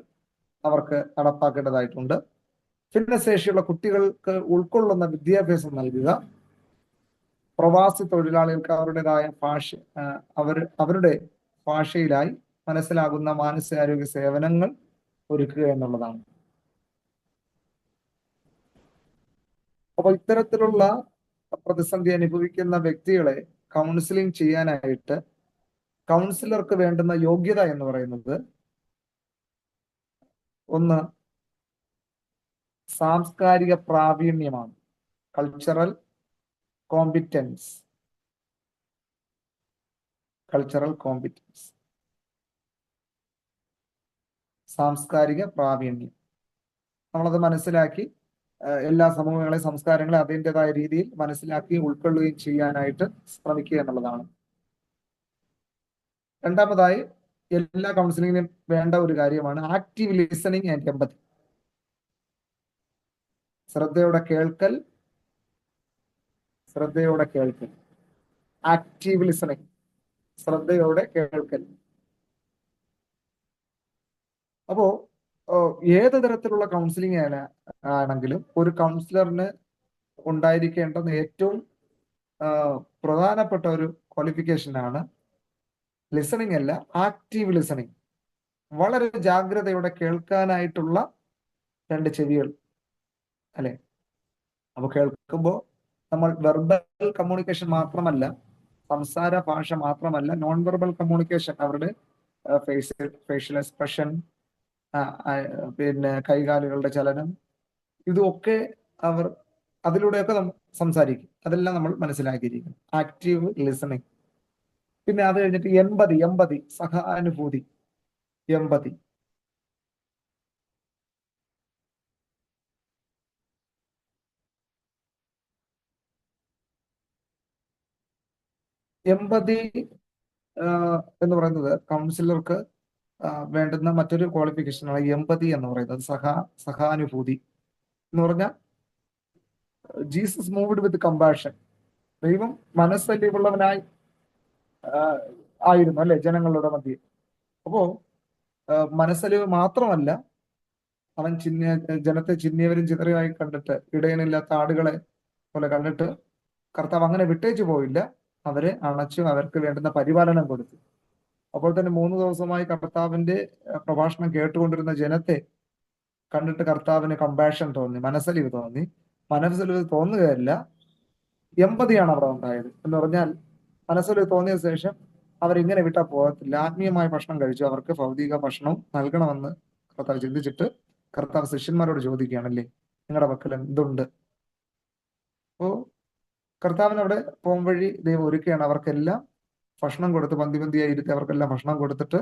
അവർക്ക് നടപ്പാക്കേണ്ടതായിട്ടുണ്ട്. ഭിന്നശേഷിയുള്ള കുട്ടികൾക്ക് ഉൾക്കൊള്ളുന്ന വിദ്യാഭ്യാസം നൽകുക, പ്രവാസി തൊഴിലാളികൾക്ക് അവരുടേതായ അവരുടെ ഭാഷയിലായി മനസ്സിലാകുന്ന മാനസികാരോഗ്യ സേവനങ്ങൾ ഒരുക്കുക എന്നുള്ളതാണ്. അപ്പൊ ഇത്തരത്തിലുള്ള പ്രതിസന്ധി അനുഭവിക്കുന്ന വ്യക്തികളെ കൗൺസിലിംഗ് ചെയ്യാനായിട്ട് കൗൺസിലർക്ക് വേണ്ടുന്ന യോഗ്യത എന്ന് പറയുന്നത്, ഒന്ന് സാംസ്കാരിക പ്രാവീണ്യമാണ്, കൾച്ചറൽ കോമ്പിറ്റൻസ്. സാംസ്കാരിക പ്രാവീണ്യം നമ്മളത് മനസ്സിലാക്കി എല്ലാ സമൂഹങ്ങളെയും സംസ്കാരങ്ങളെ അതിൻ്റെതായ രീതിയിൽ മനസ്സിലാക്കി ഉൾക്കൊള്ളുകയും ചെയ്യാനായിട്ട് ശ്രമിക്കുക എന്നുള്ളതാണ്. രണ്ടാമതായി എല്ലാ കൗൺസിലിങ്ങിനും വേണ്ട ഒരു കാര്യമാണ് ആക്റ്റീവ് ലിസണിങ് ആൻഡ് എമ്പതി. ശ്രദ്ധയോടെ കേൾക്കൽ. ആക്റ്റീവ് ലിസണിങ്, ശ്രദ്ധയോടെ കേൾക്കൽ. അപ്പോ ഏത് തരത്തിലുള്ള കൗൺസിലിംഗ് ആണെങ്കിലും ഒരു കൗൺസിലറിന് ഉണ്ടായിരിക്കേണ്ടുന്ന ഏറ്റവും പ്രധാനപ്പെട്ട ഒരു ക്വാളിഫിക്കേഷനാണ് ലിസണിങ് അല്ല, ആക്റ്റീവ് ലിസണിങ്. വളരെ ജാഗ്രതയോടെ കേൾക്കാനായിട്ടുള്ള രണ്ട് ചെവികൾ അല്ലെ? അപ്പൊ കേൾക്കുമ്പോൾ നമ്മൾ വെർബൽ കമ്മ്യൂണിക്കേഷൻ മാത്രമല്ല, സംസാര ഭാഷ മാത്രമല്ല, നോൺ വെർബൽ കമ്മ്യൂണിക്കേഷൻ, അവരുടെ ഫേഷ്യൽ എക്സ്പ്രഷൻ, പിന്നെ കൈകാലുകളുടെ ചലനം, ഇതൊക്കെ അവർ അതിലൂടെയൊക്കെ സംസാരിക്കും. അതെല്ലാം നമ്മൾ മനസ്സിലാക്കിയിരിക്കും. Active listening. പിന്നെ അത് കഴിഞ്ഞിട്ട് എമ്പതി, സഹാനുഭൂതി. എമ്പതി എന്ന് പറയുന്നത് കൗൺസിലർക്ക് വേണ്ടുന്ന മറ്റൊരു ക്വാളിഫിക്കേഷനാണ് എമ്പതി എന്ന് പറയുന്നത്. സഹാനുഭൂതി എന്ന് പറഞ്ഞാൽ ജീസസ് മൂവ്ഡ് വിത്ത് കമ്പാഷൻ. ദൈവം മനസ്സലിവുള്ളവനായി ആയിരുന്നു അല്ലെ ജനങ്ങളുടെ മധ്യേ. അപ്പോ മനസ്സലിവ് മാത്രമല്ല, അവൻ ജനത്തെ ചിന്നിയവരും ചിതറിയായി കണ്ടിട്ട്, ഇടയനില്ലാത്ത ആടുകളെ പോലെ കണ്ടിട്ട് കർത്താവ് അങ്ങനെ വിട്ടേച്ചു പോയില്ല. അവരെ അണച്ചു, അവർക്ക് വേണ്ടുന്ന പരിപാലനം കൊടുത്തു. അപ്പോൾ തന്നെ 3 ദിവസമായി കർത്താവിന്റെ പ്രഭാഷണം കേട്ടുകൊണ്ടിരുന്ന ജനത്തെ കണ്ടിട്ട് കർത്താവിന് കമ്പാഷൻ തോന്നി, മനസ്സലിവ് തോന്നി. മനസ്സലിവ് തോന്നുകയല്ല, എമ്പതിയാണ് അവിടെ ഉണ്ടായത്. എന്ന് പറഞ്ഞാൽ മനസ്സലിവ് തോന്നിയ ശേഷം അവരിങ്ങനെ വിട്ടാൽ പോകത്തില്ല. ആത്മീയമായ ഭക്ഷണം കഴിച്ചു, അവർക്ക് ഭൗതിക ഭക്ഷണം നൽകണമെന്ന് കർത്താവ് ചിന്തിച്ചിട്ട് കർത്താവ് ശിഷ്യന്മാരോട് ചോദിക്കുകയാണല്ലേ, നിങ്ങളുടെ പക്കൽ എന്തുണ്ട്? അപ്പോ കർത്താവിന് അവിടെ പോംവഴി ദൈവം ഒരുക്കുകയാണ്. അവർക്കെല്ലാം ഭക്ഷണം കൊടുത്ത് പന്തിയായി ഇരുത്തി അവർക്കെല്ലാം ഭക്ഷണം കൊടുത്തിട്ട്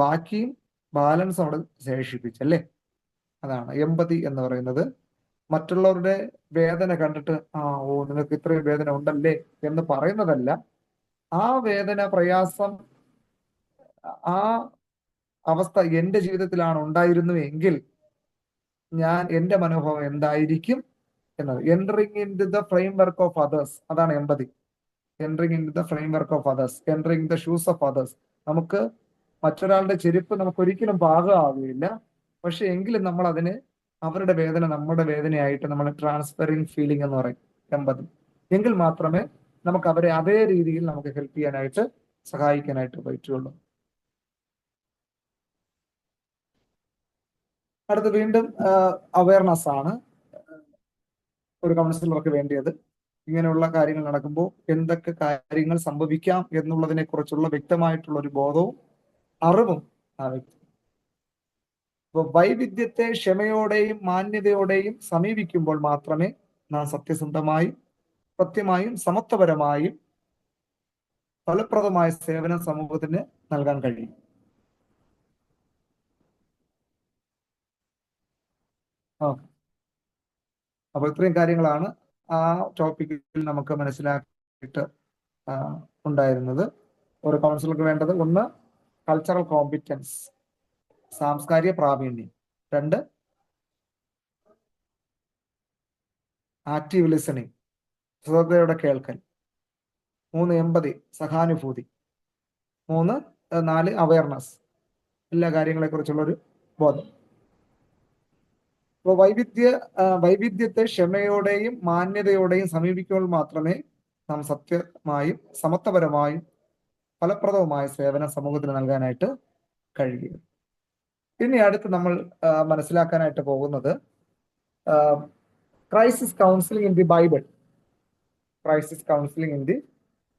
ബാക്കിയും ബാലൻസ് അവിടെ ശേഷിപ്പിച്ചല്ലേ. അതാണ് എമ്പതി എന്ന് പറയുന്നത്. മറ്റുള്ളവരുടെ വേദന കണ്ടിട്ട് നിങ്ങൾക്ക് ഇത്രയും വേദന ഉണ്ടല്ലേ എന്ന് പറയുന്നതല്ല, ആ വേദന, പ്രയാസം, ആ അവസ്ഥ എന്റെ ജീവിതത്തിലാണ് ഉണ്ടായിരുന്നു എങ്കിൽ എന്റെ മനോഭാവം എന്തായിരിക്കും എന്നത്. Entering into the framework of others, അതാണ് empathy. Entering into the framework of others, entering the shoes of others. നമുക്ക് മറ്റൊരാളുടെ ചെരുപ്പ് നമുക്ക് ഒരിക്കലും പാകമാവുകയില്ല, പക്ഷെ എങ്കിലും നമ്മൾ അതിന് അവരുടെ വേദന നമ്മുടെ വേദനയായിട്ട് നമ്മൾ ട്രാൻസ്ഫറിങ് ഫീലിംഗ് എന്ന് പറയും, എമ്പതി. എങ്കിൽ മാത്രമേ നമുക്ക് അവരെ അതേ രീതിയിൽ നമുക്ക് ഹെൽപ്പ് ചെയ്യാനായിട്ട് സഹായിക്കാനായിട്ട് പറ്റുള്ളൂ. അടുത്ത് വീണ്ടും അവയർനെസ് ആണ് ഒരു കൗൺസിലർക്ക് വേണ്ടിയത്. ഇങ്ങനെയുള്ള കാര്യങ്ങൾ നടക്കുമ്പോൾ എന്തൊക്കെ കാര്യങ്ങൾ സംഭവിക്കാം എന്നുള്ളതിനെ കുറിച്ചുള്ള വ്യക്തമായിട്ടുള്ള ഒരു ബോധവും അറിവും ആ വ്യക്തി. അപ്പോൾ വൈവിധ്യത്തെ ക്ഷമയോടെയും മാന്യതയോടെയും സമീപിക്കുമ്പോൾ മാത്രമേ നാം സത്യസന്ധമായും കൃത്യമായും സമത്വപരമായും ഫലപ്രദമായ സേവനം സമൂഹത്തിന് നൽകാൻ കഴിയും. അപ്പൊ ഇത്രയും കാര്യങ്ങളാണ് ആ ടോപ്പിക്കിൽ നമുക്ക് മനസ്സിലാക്കിയിട്ട് ഉണ്ടായിരുന്നത്. ഒരു കൗൺസിലർക്ക് വേണ്ടത്: 1, കൾച്ചറൽ കോമ്പിറ്റൻസ്, സാംസ്കാരിക പ്രാവീണ്യം. 2, ആക്റ്റീവ് ലിസണിങ്, ശ്രദ്ധയോടെ കേൾക്കൽ. 3, എമ്പതി, സഹാനുഭൂതി. 4, അവയർനെസ്, എല്ലാ കാര്യങ്ങളെ കുറിച്ചുള്ള ഒരു ബോധം. അപ്പോൾ വൈവിധ്യത്തെ ക്ഷമയോടെയും മാന്യതയോടെയും സമീപിക്കുമ്പോൾ മാത്രമേ നാം സത്യമായും സമത്വപരമായും ഫലപ്രദവുമായ സേവനം സമൂഹത്തിന് നൽകാനായിട്ട് കഴിയും. ഇനി അടുത്ത് നമ്മൾ മനസ്സിലാക്കാനായിട്ട് പോകുന്നത് crisis counselling in the Bible. Crisis counselling in the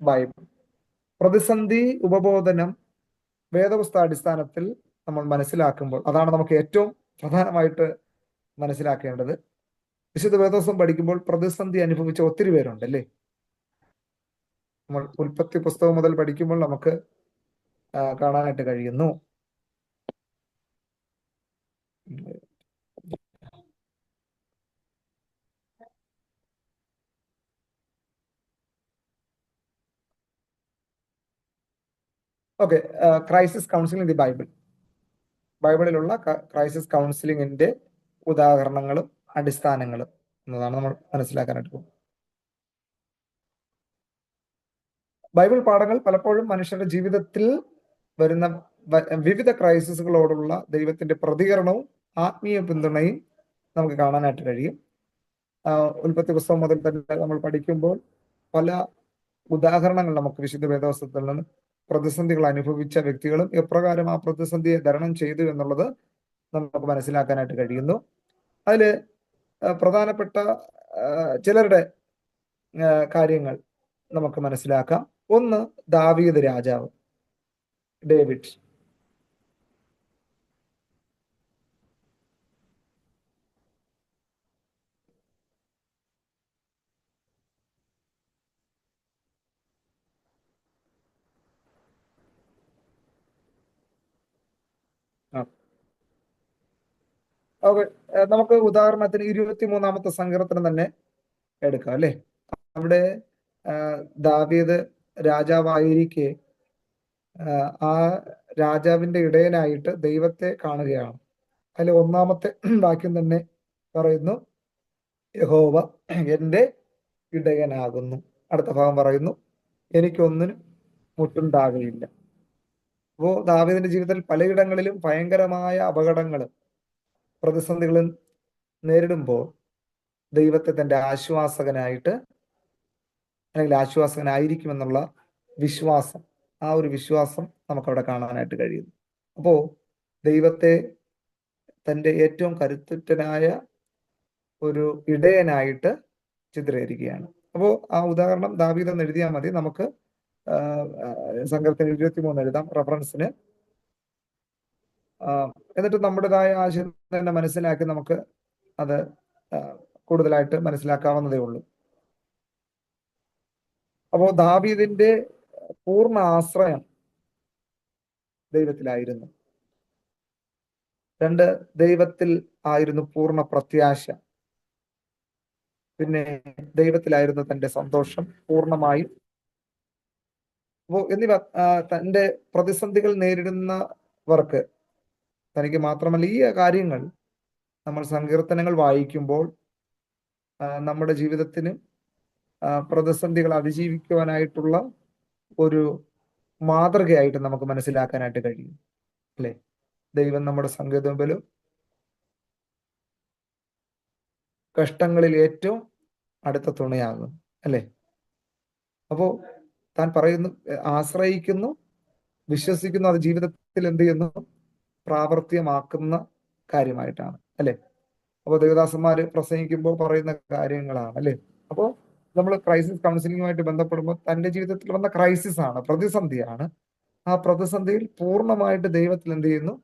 Bible. പ്രതിസന്ധി ഉപബോധനം വേദപുസ്തക അടിസ്ഥാനത്തിൽ നമ്മൾ മനസ്സിലാക്കുമ്പോൾ, അതാണ് നമുക്ക് ഏറ്റവും പ്രധാനമായിട്ട് മനസ്സിലാക്കേണ്ടത്. വിശുദ്ധ വേദപുസ്തകം പഠിക്കുമ്പോൾ പ്രതിസന്ധി അനുഭവിച്ച ഒത്തിരി പേരുണ്ട്, അല്ലേ? നമ്മൾ ഉൽപ്പത്തി പുസ്തകം മുതൽ പഠിക്കുമ്പോൾ നമുക്ക് കാണാനായിട്ട് കഴിയുന്നു. Okay, crisis counselling in the Bible. ബൈബിളിലുള്ള ക്രൈസിസ് കൗൺസിലിംഗിന്റെ ഉദാഹരണങ്ങളും അടിസ്ഥാനങ്ങളും എന്നതാണ് നമ്മൾ മനസ്സിലാക്കാനായിട്ട് പോകുന്നത്. ബൈബിൾ പാഠങ്ങൾ പലപ്പോഴും മനുഷ്യരുടെ ജീവിതത്തിൽ വരുന്ന വിവിധ ക്രൈസിസുകളോടുള്ള ദൈവത്തിന്റെ പ്രതികരണവും ആത്മീയ പിന്തുണയും നമുക്ക് കാണാനായിട്ട് കഴിയും. ഉൽപ്പത്തി പുസ്തകം മുതൽ തന്നെ നമ്മൾ പഠിക്കുമ്പോൾ പല ഉദാഹരണങ്ങൾ നമുക്ക് വിശുദ്ധ വേദപുസ്തകത്തിൽ നിന്ന് പ്രതിസന്ധികൾ അനുഭവിച്ച വ്യക്തികളും എപ്രകാരം ആ പ്രതിസന്ധിയെ തരണം ചെയ്തു എന്നുള്ളത് നമുക്ക് മനസ്സിലാക്കാനായിട്ട് കഴിയുന്നു. അതിൽ പ്രധാനപ്പെട്ട ചിലരുടെ കാര്യങ്ങൾ നമുക്ക് മനസ്സിലാക്കാം. 1, ദാവീദ് രാജാവ്, ഡേവിഡ്. നമുക്ക് ഉദാഹരണത്തിന് 23-ാമത്തെ സങ്കീർത്തനം തന്നെ എടുക്കാം, അല്ലെ? അവിടെ ദാവീദ് രാജാവായിരിക്കെ ആ രാജാവിന്റെ ഇടയനായിട്ട് ദൈവത്തെ കാണുകയാണ്. അതിൽ 1-ാമത്തെ വാക്യം തന്നെ പറയുന്നു, യഹോവ എൻ്റെ ഇടയനാകുന്നു. അടുത്ത ഭാഗം പറയുന്നു, എനിക്കൊന്നിനും മുട്ടുണ്ടാകുകയില്ല. അപ്പോൾ ദാവീദിന്റെ ജീവിതത്തിൽ പലയിടങ്ങളിലും ഭയങ്കരമായ അപകടങ്ങളും പ്രതിസന്ധികളും നേരിടുമ്പോൾ ദൈവത്തെ തന്റെ ആശ്വാസകനായിട്ട് അല്ലെങ്കിൽ ആശ്വാസകനായിരിക്കുമെന്നുള്ള വിശ്വാസം, ആ ഒരു വിശ്വാസം നമുക്കവിടെ കാണാനായിട്ട് കഴിയുന്നു. അപ്പോൾ ദൈവത്തെ തന്റെ ഏറ്റവും കരുത്തുറ്റനായ ഒരു ഇടയനായിട്ട് ചിത്രീകരിക്കുകയാണ്. അപ്പോൾ ആ ഉദാഹരണം ദാവീദ് എന്ന് എഴുതിയാൽ മതി. നമുക്ക് സങ്കീർത്തനം 23 എഴുതാം റഫറൻസിന്. എന്നിട്ട് നമ്മുടേതായ ആശയം തന്നെ മനസ്സിലാക്കി നമുക്ക് അത് കൂടുതലായിട്ട് മനസ്സിലാക്കാവുന്നതേ ഉള്ളൂ. അപ്പോൾ ദാവീദിന്റെ പൂർണ്ണ ആശ്രയം ദൈവത്തിലായിരുന്നു. 2, ദൈവത്തിൽ ആയിരുന്നു പൂർണ്ണ പ്രത്യാശ. പിന്നെ ദൈവത്തിലായിരുന്നു തന്റെ സന്തോഷം പൂർണ്ണമായും. അപ്പോൾ എന്നിവ തന്റെ പ്രതിസന്ധികൾ നേരിടുന്നവർക്ക്, തനിക്ക് മാത്രമല്ല, ഈ കാര്യങ്ങൾ നമ്മൾ സങ്കീർത്തനങ്ങൾ വായിക്കുമ്പോൾ നമ്മുടെ ജീവിതത്തിന് പ്രതിസന്ധികൾ അതിജീവിക്കുവാനായിട്ടുള്ള ഒരു മാതൃകയായിട്ട് നമുക്ക് മനസ്സിലാക്കാനായിട്ട് കഴിയും, അല്ലെ? ദൈവം നമ്മുടെ സങ്കേതത്തിലും കഷ്ടങ്ങളിൽ ഏറ്റവും അടുത്ത തുണയാകും, അല്ലെ? അപ്പോ താൻ പറയുന്നു, ആശ്രയിക്കുന്നു, വിശ്വസിക്കുന്നു, അത് ജീവിതത്തിൽ എന്ത് ചെയ്യുന്നു? പ്രാവർത്തികമാക്കുന്ന കാര്യമായിട്ടാണ്, അല്ലെ? അപ്പോൾ ദേവദാസന്മാര് പ്രസംഗിക്കുമ്പോൾ പറയുന്ന കാര്യങ്ങളാണ്, അല്ലെ? അപ്പോൾ നമ്മൾ ക്രൈസിസ് കൗൺസിലിംഗുമായിട്ട് ബന്ധപ്പെടുമ്പോൾ തന്റെ ജീവിതത്തിൽ വന്ന ക്രൈസിസ് ആണ്, പ്രതിസന്ധിയാണ്. ആ പ്രതിസന്ധിയിൽ പൂർണ്ണമായിട്ട് ദൈവത്തിൽ എന്ത് ചെയ്യുന്നു?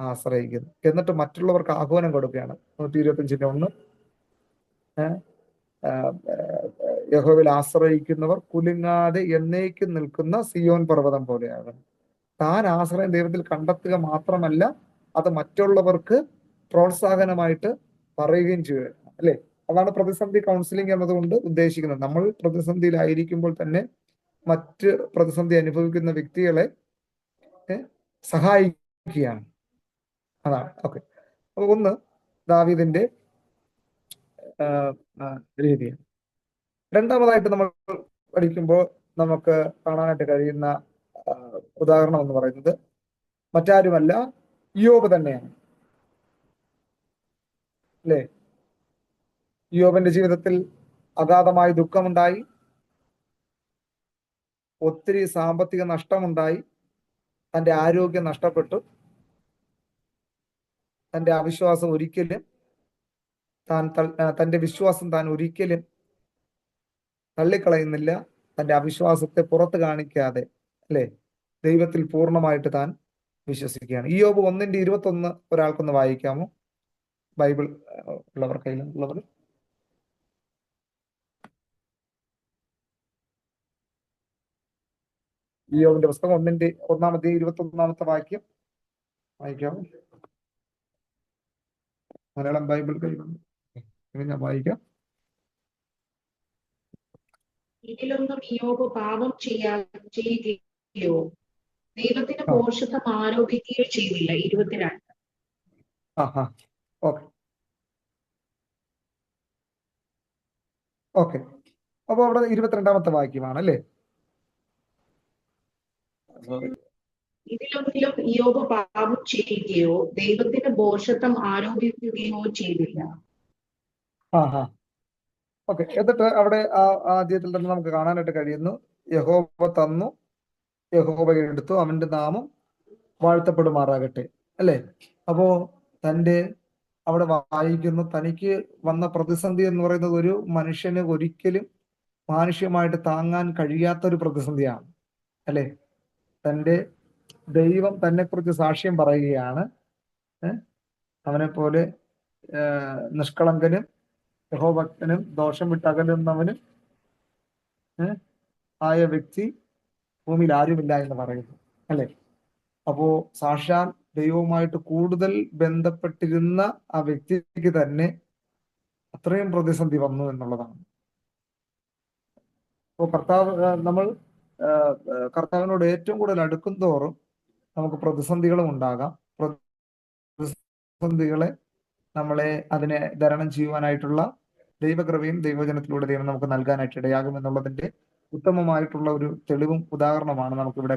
ആശ്രയിക്കുന്നു. എന്നിട്ട് മറ്റുള്ളവർക്ക് ആഹ്വാനം കൊടുക്കുകയാണ്. 125:1 യഹോവയിൽ ആശ്രയിക്കുന്നവർ കുലുങ്ങാതെ എന്നേക്കും നിൽക്കുന്ന സിയോൻ പർവ്വതം പോലെയാണ്. താൻ ആശ്രയം ദൈവത്തിൽ കണ്ടെത്തുക മാത്രമല്ല, അത് മറ്റുള്ളവർക്ക് പ്രോത്സാഹനമായിട്ട് പറയുകയും ചെയ്യുക, അല്ലെ? അതാണ് പ്രതിസന്ധി കൗൺസിലിംഗ് എന്നതുകൊണ്ട് ഉദ്ദേശിക്കുന്നത്. നമ്മൾ പ്രതിസന്ധിയിലായിരിക്കുമ്പോൾ തന്നെ മറ്റ് പ്രതിസന്ധി അനുഭവിക്കുന്ന വ്യക്തികളെ സഹായിക്കുകയാണ്. അതാണ്. ഓക്കെ. അപ്പൊ ഒന്ന് ദാവീദിന്റെ രീതിയാണ്. രണ്ടാമതായിട്ട് നമ്മൾ പഠിക്കുമ്പോൾ നമുക്ക് കാണാനായിട്ട് കഴിയുന്ന ഉദാഹരണം എന്ന് പറയുന്നത് മറ്റാരുമല്ല, ഇയ്യോബ് തന്നെയാണ്, അല്ലേ? ഇയ്യോബിന്റെ ജീവിതത്തിൽ അഗാധമായ ദുഃഖമുണ്ടായി, ഒത്തിരി സാമ്പത്തിക നഷ്ടമുണ്ടായി, തന്റെ ആരോഗ്യം നഷ്ടപ്പെട്ടു, തന്റെ അവിശ്വാസം ഒരിക്കലും തന്റെ വിശ്വാസം താൻ ഒരിക്കലും തള്ളിക്കളയുന്നില്ല. തന്റെ അവിശ്വാസത്തെ പുറത്ത് കാണിക്കാതെ, അല്ലെ, ദൈവത്തിൽ പൂർണ്ണമായിട്ട് താൻ വിശ്വസിക്കുകയാണ്. ഇയ്യോബ് 1:21 ഒരാൾക്കൊന്ന് വായിക്കാമോ? ബൈബിൾ ഉള്ളവർ, കയ്യിലുള്ളവർ. ഇയ്യോബിന്റെ പുസ്തകം 1:1 വാക്യം വായിക്കാമോ? മലയാളം ബൈബിൾ കയ്യിലുണ്ട്, ഞാൻ വായിക്കാം. ഇതിലൊന്നും ഇയ്യോബ് പാപം ചെയ്യുകയോ ദൈവത്തിന് പോഷത്വം ആരോപിക്കുകയോ ചെയ്തില്ല. 22. ഓക്കെ. അപ്പൊ അവിടെ 22 വാക്യമാണ്, അല്ലേ? ഇതിലൊന്നിലും ഇയ്യോബ് പാപം ചെയ്യുകയോ ദൈവത്തിന് പോഷത്വം ആരോപിക്കുകയോ ചെയ്തില്ല. ഓക്കെ. എന്നിട്ട് അവിടെ ആദ്യത്തിൽ തന്നെ നമുക്ക് കാണാനായിട്ട് കഴിയുന്നു, യഹോവ തന്നു, യഹോവ എടുത്തു, അവന്റെ നാമം വാഴ്ത്തപ്പെടുമാറാകട്ടെ, അല്ലെ? അപ്പോ തന്റെ അവിടെ വായിക്കുന്നു, തനിക്ക് വന്ന പ്രതിസന്ധി എന്ന് പറയുന്നത് ഒരു മനുഷ്യന് ഒരിക്കലും മാനുഷ്യമായിട്ട് താങ്ങാൻ കഴിയാത്തൊരു പ്രതിസന്ധിയാണ്, അല്ലെ? തന്റെ ദൈവം തന്നെ കുറിച്ച് സാക്ഷ്യം പറയുകയാണ്, അവനെ പോലെ നിഷ്കളങ്കനും യഹോഭക്തനും ദോഷം വിട്ടകലുന്നവനും ആയ വ്യക്തി ഭൂമിയിൽ ആരുമില്ല എന്ന് പറയുന്നു, അല്ലെ? അപ്പോ സാക്ഷാൽ ദൈവവുമായിട്ട് കൂടുതൽ ബന്ധപ്പെട്ടിരുന്ന ആ വ്യക്തിക്ക് തന്നെ അത്രയും പ്രതിസന്ധി വന്നു എന്നുള്ളതാണ്. അപ്പോൾ നമ്മൾ കർത്താവിനോട് ഏറ്റവും കൂടുതൽ അടുക്കും തോറും നമുക്ക് പ്രതിസന്ധികളും ഉണ്ടാകാം. പ്രതിസന്ധികളെ അതിനെ തരണം ചെയ്യുവാനായിട്ടുള്ള ദൈവകൃപയും ദൈവജനത്തിലൂടെ ദൈവം നമുക്ക് നൽകാനായിട്ട് ഇടയാകും എന്നുള്ളതിന്റെ ഉത്തമമായിട്ടുള്ള ഒരു തെളിവും ഉദാഹരണമാണ് നമുക്ക് ഇവിടെ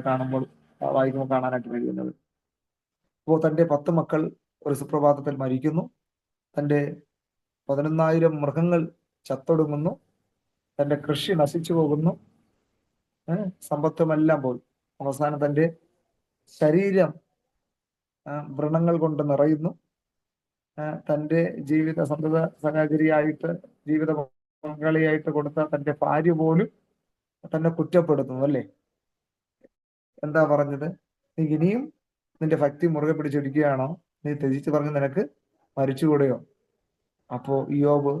വായിക്കുമ്പോൾ കാണാനായിട്ട് കഴിയുന്നത്. അപ്പോൾ തന്റെ 10 മക്കൾ ഒരു സുപ്രഭാതത്തിൽ മരിക്കുന്നു, തന്റെ 11,000 മൃഗങ്ങൾ ചത്തൊടുങ്ങുന്നു, തന്റെ കൃഷി നശിച്ചു പോകുന്നു, സമ്പത്തുമെല്ലാം പോയി. അവസാനം തന്റെ ശരീരം വ്രണങ്ങൾ കൊണ്ട് നിറയുന്നു. തന്റെ ജീവിത സന്തത സഹചരിയായിട്ട്, ജീവിത പങ്കാളിയായിട്ട് കൊടുത്ത തന്റെ ഭാര്യ പോലും തന്നെ കുറ്റപ്പെടുത്തുന്നു, അല്ലേ? എന്താ പറഞ്ഞത്? നീ ഇനിയും നിന്റെ ഭക്തി മുറുകെ പിടിച്ചിരിക്കുകയാണോ? നീ ത്യജിച്ച് പറഞ്ഞ് നിനക്ക് മരിച്ചുകൂടെയോ? അപ്പോ ഇയ്യോബ്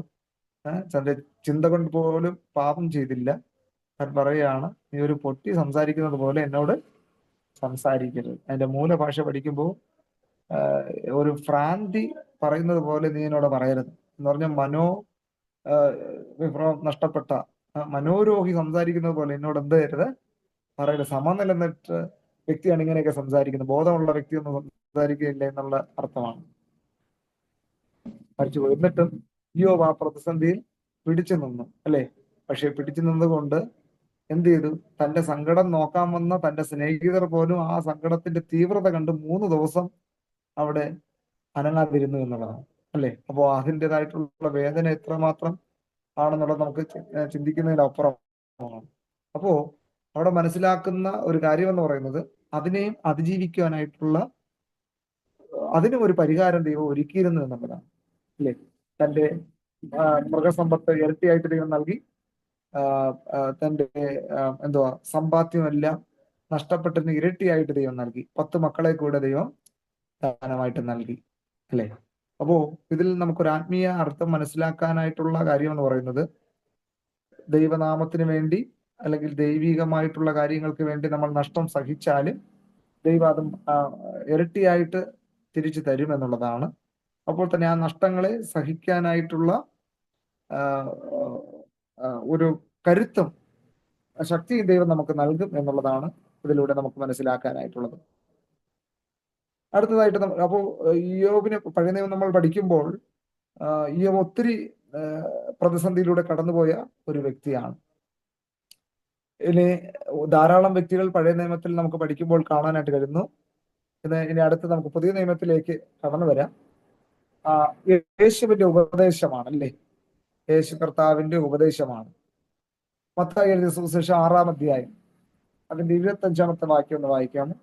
തന്റെ ചിന്ത കൊണ്ട് പോലും പാപം ചെയ്തില്ല. ഞാൻ പറയുകയാണ്, നീ ഒരു പൊട്ടി സംസാരിക്കുന്നത് പോലെ എന്നോട് സംസാരിക്കരുത്. അതിന്റെ മൂലഭാഷ പഠിക്കുമ്പോൾ ഒരു ഭ്രാന്തി പറയുന്നത് പോലെ നീ എന്നോട് പറയരുത് എന്ന് പറഞ്ഞ വിഭ്രമം നഷ്ടപ്പെട്ട മനോരോഗി സംസാരിക്കുന്നത് പോലെ എന്നോട് എന്ത് ചെയ്യരുത്, പറയരുത്. സമനിലനിട്ട് വ്യക്തിയാണ് ഇങ്ങനെയൊക്കെ സംസാരിക്കുന്നത്, ബോധമുള്ള വ്യക്തിയൊന്നും സംസാരിക്കുകയില്ല എന്നുള്ള അർത്ഥമാണ്. മരിച്ചുപോയി. എന്നിട്ടും ഇയ്യോബ് ആ പ്രതിസന്ധിയിൽ പിടിച്ചു നിന്നു അല്ലെ. പക്ഷെ പിടിച്ചു നിന്നുകൊണ്ട് എന്ത് ചെയ്തു? തന്റെ സങ്കടം നോക്കാൻ വന്ന തന്റെ സ്നേഹിതർ പോലും ആ സങ്കടത്തിന്റെ തീവ്രത കണ്ട് 3 ദിവസം അവിടെ അനങ്ങാതിരുന്നു എന്നുള്ളതാണ് അല്ലെ. അപ്പോ അതിൻ്റെതായിട്ടുള്ള വേദന എത്രമാത്രം ആണെന്നുള്ളത് നമുക്ക് ചിന്തിക്കുന്നതിനപ്പുറമാണ്. അപ്പോ അവിടെ മനസ്സിലാക്കുന്ന ഒരു കാര്യം എന്ന് പറയുന്നത്, അതിനെയും അതിജീവിക്കുവാനായിട്ടുള്ള അതിനും ഒരു പരിഹാരം ദൈവം ഒരുക്കിയിരുന്നു എന്നുള്ളതാണ് അല്ലെ. തന്റെ മൃഗസമ്പത്ത് ഇരട്ടിയായിട്ട് ദൈവം നൽകി. തന്റെ എന്തുവാ സമ്പാദ്യമെല്ലാം നഷ്ടപ്പെട്ടിരുന്ന ഇരട്ടിയായിട്ട് ദൈവം നൽകി. 10 മക്കളെ കൂടെ ദൈവം ദാനമായിട്ട് നൽകി അല്ലെ. അപ്പോ ഇതിൽ നമുക്കൊരു ആത്മീയ അർത്ഥം മനസ്സിലാക്കാനായിട്ടുള്ള കാര്യം എന്ന് പറയുന്നത്, ദൈവനാമത്തിന് വേണ്ടി അല്ലെങ്കിൽ ദൈവികമായിട്ടുള്ള കാര്യങ്ങൾക്ക് വേണ്ടി നമ്മൾ നഷ്ടം സഹിച്ചാലും ദൈവം അതും ഇരട്ടിയായിട്ട് തിരിച്ചു തരും എന്നുള്ളതാണ്. അപ്പോൾ തന്നെ ആ നഷ്ടങ്ങളെ സഹിക്കാനായിട്ടുള്ള ഒരു കരുത്തും ശക്തിയും ദൈവം നമുക്ക് നൽകും എന്നുള്ളതാണ് ഇതിലൂടെ നമുക്ക് മനസ്സിലാക്കാനായിട്ടുള്ളത്. അടുത്തതായിട്ട് അപ്പോൾ ഇയ്യോബിനെ പഴയ നിയമം നമ്മൾ പഠിക്കുമ്പോൾ ഇയ്യോബ് ഒത്തിരി പ്രതിസന്ധിയിലൂടെ കടന്നുപോയ ഒരു വ്യക്തിയാണ്. ഇനി ധാരാളം വ്യക്തികൾ പഴയ നിയമത്തിൽ നമുക്ക് പഠിക്കുമ്പോൾ കാണാനായിട്ട് കഴിയുന്നു. ഇനി അടുത്ത് നമുക്ക് പുതിയ നിയമത്തിലേക്ക് കടന്നു വരാം. യേശുവിന്റെ ഉപദേശമാണ് അല്ലേ. യേശു കർത്താവിന്റെ ഉപദേശമാണ്. മത്തായി എഴുതിയ സുവിശേഷം 6-ാം അധ്യായം അതിന്റെ 25-ാമത്തെ വാക്യം ഒന്ന് വായിക്കാമോ?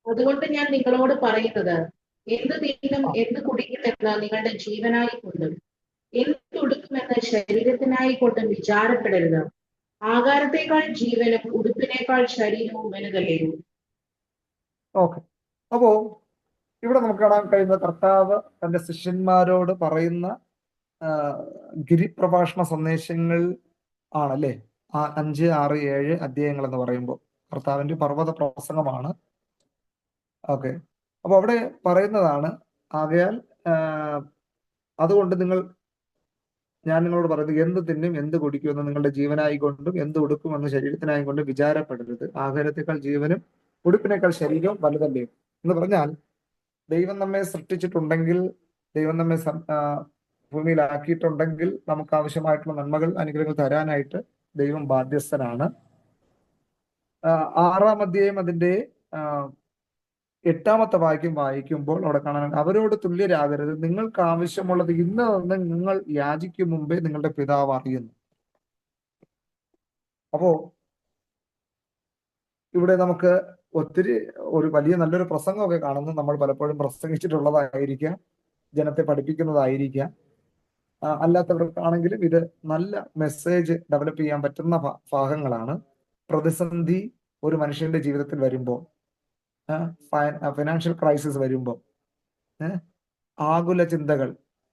അതുകൊണ്ട് ഞാൻ നിങ്ങളോട് പറയുന്നത്, എന്ത് തിന്നും എന്ത് കുടിക്കുമെന്ന് നിങ്ങളുടെ ജീവനായി കൊണ്ടും എന്ത് ഉടുക്കുമെന്ന് ശരീരത്തിനായി കൊണ്ടും വിചാരപ്പെടരുത്. ആകാരത്തെക്കാൾ ജീവനും ഉടുപ്പിനേക്കാൾ ശരീരവും വലുതല്ലേ. ഓക്കെ. അപ്പോ ഇവിടെ നമുക്ക് കാണാൻ കഴിയുന്ന കർത്താവ് തന്റെ ശിഷ്യന്മാരോട് പറയുന്ന ഗിരിപ്രഭാഷണ സന്ദേശങ്ങൾ ആണല്ലേ. 5, 6, 7 അധ്യായങ്ങൾ എന്ന് പറയുമ്പോൾ കർത്താവിന്റെ പർവ്വത പ്രസംഗമാണ്. ഓക്കെ. അപ്പൊ അവിടെ പറയുന്നതാണ്, ആകയാൽ അതുകൊണ്ട് ഞാൻ നിങ്ങളോട് പറയുന്നത്, എന്ത് തിന്നും എന്ത് കുടിക്കുമെന്ന് നിങ്ങളുടെ ജീവനായി കൊണ്ടും എന്ത് ഉടുക്കുമെന്ന് ശരീരത്തിനായി കൊണ്ടും വിചാരപ്പെടരുത്. ആഹാരത്തെക്കാൾ ജീവനും ഉടുപ്പിനേക്കാൾ ശരീരവും വലുതല്ലേ എന്ന് പറഞ്ഞാൽ, ദൈവം നമ്മെ സൃഷ്ടിച്ചിട്ടുണ്ടെങ്കിൽ, ദൈവം നമ്മെ ഭൂമിയിലാക്കിയിട്ടുണ്ടെങ്കിൽ നമുക്ക് ആവശ്യമായിട്ടുള്ള നന്മകൾ അനുഗ്രഹങ്ങൾ തരാനായിട്ട് ദൈവം ബാധ്യസ്ഥനാണ്. 6-ാം അധ്യായം അതിന്റെ 8-ാമത്തെ വാക്യം വായിക്കുമ്പോൾ അവിടെ കാണാൻ, അവരോട് തുല്യരാകരുത്, നിങ്ങൾക്ക് ആവശ്യമുള്ളത് ഇന്ന് നിന്ന് നിങ്ങൾ യാചിക്കും മുമ്പേ നിങ്ങളുടെ പിതാവ് അറിയുന്നു. അപ്പോ ഇവിടെ നമുക്ക് ഒത്തിരി ഒരു വലിയ നല്ലൊരു പ്രസംഗമൊക്കെ കാണുന്നു. നമ്മൾ പലപ്പോഴും പ്രസംഗിച്ചിട്ടുള്ളതായിരിക്കാം, ജനത്തെ പഠിപ്പിക്കുന്നതായിരിക്കാം. അല്ലാത്തവർക്കാണെങ്കിലും ഇത് നല്ല മെസ്സേജ് ഡെവലപ്പ് ചെയ്യാൻ പറ്റുന്ന ഭാഗങ്ങളാണ്. പ്രതിസന്ധി ഒരു മനുഷ്യന്റെ ജീവിതത്തിൽ വരുമ്പോൾ, ഫിനാൻഷ്യൽ ക്രൈസിസ് വരുമ്പോൾ, ആകുല ചിന്തകൾ,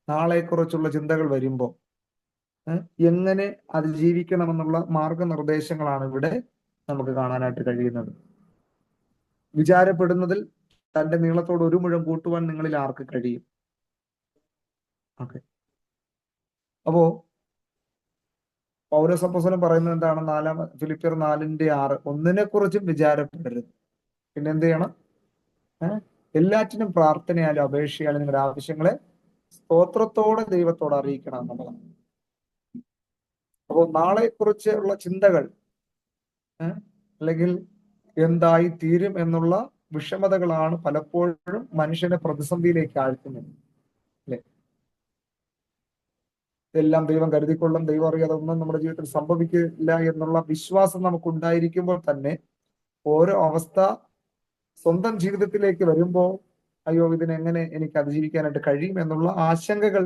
നാളെക്കുറിച്ചുള്ള ചിന്തകൾ വരുമ്പോൾ എങ്ങനെ അതിജീവിക്കണമെന്നുള്ള മാർഗനിർദ്ദേശങ്ങളാണ് ഇവിടെ നമുക്ക് കാണാനായിട്ട് കഴിയുന്നത്. വിചാരപ്പെടുന്നതിൽ തന്റെ നീളത്തോട് 1 മുഴം കൂട്ടുവാൻ നിങ്ങളിൽ ആർക്ക് കഴിയും? ഓക്കെ. അപ്പോ പൗലോസ് അപ്പോസ്തലൻ പറയുന്നത് എന്താണ്? ഫിലിപ്പിയർ 4:6, ഒന്നിനെ കുറിച്ചും വിചാരപ്പെടരുത്. പിന്നെ എന്ത് ചെയ്യണം? എല്ലാറ്റിനും പ്രാർത്ഥനയാലും അപേക്ഷയാലും നിങ്ങളുടെ ആവശ്യങ്ങളെ സ്തോത്രത്തോടെ ദൈവത്തോട് അറിയിക്കണം എന്നുള്ളതാണ്. അപ്പോൾ നാളെ കുറിച്ചുള്ള ചിന്തകൾ അല്ലെങ്കിൽ എന്തായി തീരും എന്നുള്ള വിഷമതകളാണ് പലപ്പോഴും മനുഷ്യനെ പ്രതിസന്ധിയിലേക്ക് ആഴ്ത്തുന്നത് അല്ലെ. ഇതെല്ലാം ദൈവം കരുതിക്കൊള്ളും, ദൈവം അറിയാതെ ഒന്നും നമ്മുടെ ജീവിതത്തിൽ സംഭവിക്കില്ല എന്നുള്ള വിശ്വാസം നമുക്ക് ഉണ്ടായിരിക്കുമ്പോൾ തന്നെ ഓരോ അവസ്ഥ സ്വന്തം ജീവിതത്തിലേക്ക് വരുമ്പോൾ, അയ്യോ ഇതിനെങ്ങനെ എനിക്ക് അതിജീവിക്കാനായിട്ട് കഴിയും എന്നുള്ള ആശങ്കകൾ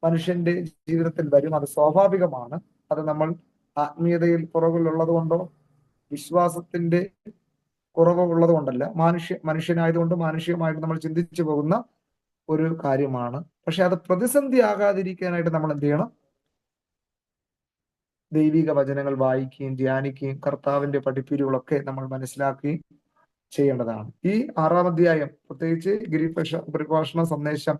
മനുഷ്യന്റെ ജീവിതത്തിൽ വരും. അത് സ്വാഭാവികമാണ്. അത് നമ്മൾ ആത്മീയതയിൽ കുറവുള്ളത് കൊണ്ടോ വിശ്വാസത്തിന്റെ കുറവ് ഉള്ളത് കൊണ്ടല്ല, മനുഷ്യനായതുകൊണ്ട് മാനുഷികമായിട്ട് നമ്മൾ ചിന്തിച്ചു പോകുന്ന ഒരു കാര്യമാണ്. പക്ഷെ അത് പ്രതിസന്ധി ആകാതിരിക്കാനായിട്ട് നമ്മൾ എന്ത് ചെയ്യണം? ദൈവിക വചനങ്ങൾ വായിക്കുകയും ധ്യാനിക്കുകയും കർത്താവിന്റെ പഠിപ്പീരുകളൊക്കെ നമ്മൾ മനസ്സിലാക്കുകയും ചെയ്യേണ്ടതാണ്. ഈ 6-ാം അധ്യായം, പ്രത്യേകിച്ച് ഗിരിപ്രഭാഷണ സന്ദേശം